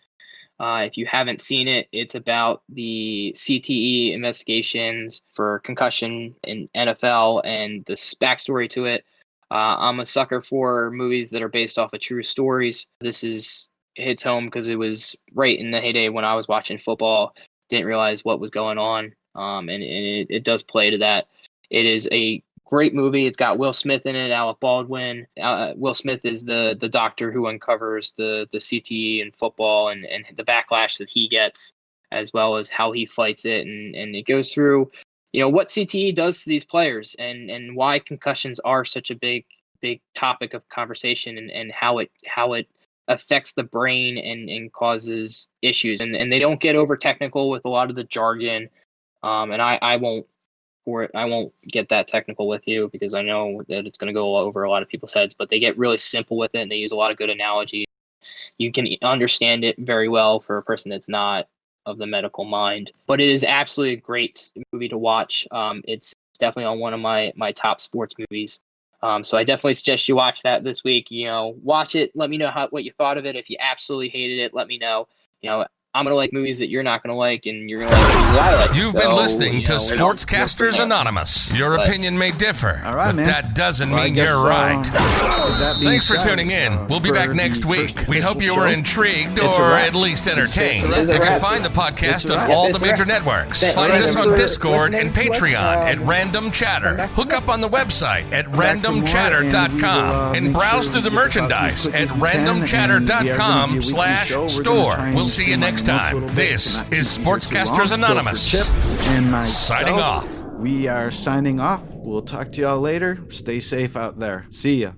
If you haven't seen it, it's about the CTE investigations for concussion in NFL and the backstory to it. I'm a sucker for movies that are based off of true stories. This hits home because it was right in the heyday when I was watching football. Didn't realize what was going on. And it does play to that. It is a great movie. It's got Will Smith in it, Alec Baldwin. Will Smith is the doctor who uncovers the CTE in football and the backlash that he gets, as well as how he fights it. And it goes through, what CTE does to these players and why concussions are such a big topic of conversation, and how it affects the brain and causes issues. And they don't get over technical with a lot of the jargon. And I won't get that technical with you because I know that it's going to go over a lot of people's heads, but they get really simple with it and they use a lot of good analogy. You can understand it very well for a person that's not of the medical mind, but it is absolutely a great movie to watch. It's definitely on one of my top sports movies. So I definitely suggest you watch that this week. Watch it. Let me know what you thought of it. If you absolutely hated it, let me know. I'm going to like movies that you're not going to like, and you're going to like movies that I like. You've been listening to Sportscasters Anonymous. Your opinion may differ, all right, but man. That doesn't mean you're right. Thanks for said, tuning in. We'll be back next week. We hope you were intrigued It's a or wrap. at least entertained. It's a You wrap. can find the podcast on wrap. all It's the a major wrap. networks. Thank Find you us on for Discord listening and to us. Patreon at Random Chatter. Hook up on the website at randomchatter.com and browse through the merchandise at randomchatter.com/store. We'll see you next time. This is Sportscasters Anonymous. Chip and myself, Signing off. We are signing off. We'll talk to y'all later. Stay safe out there. See ya.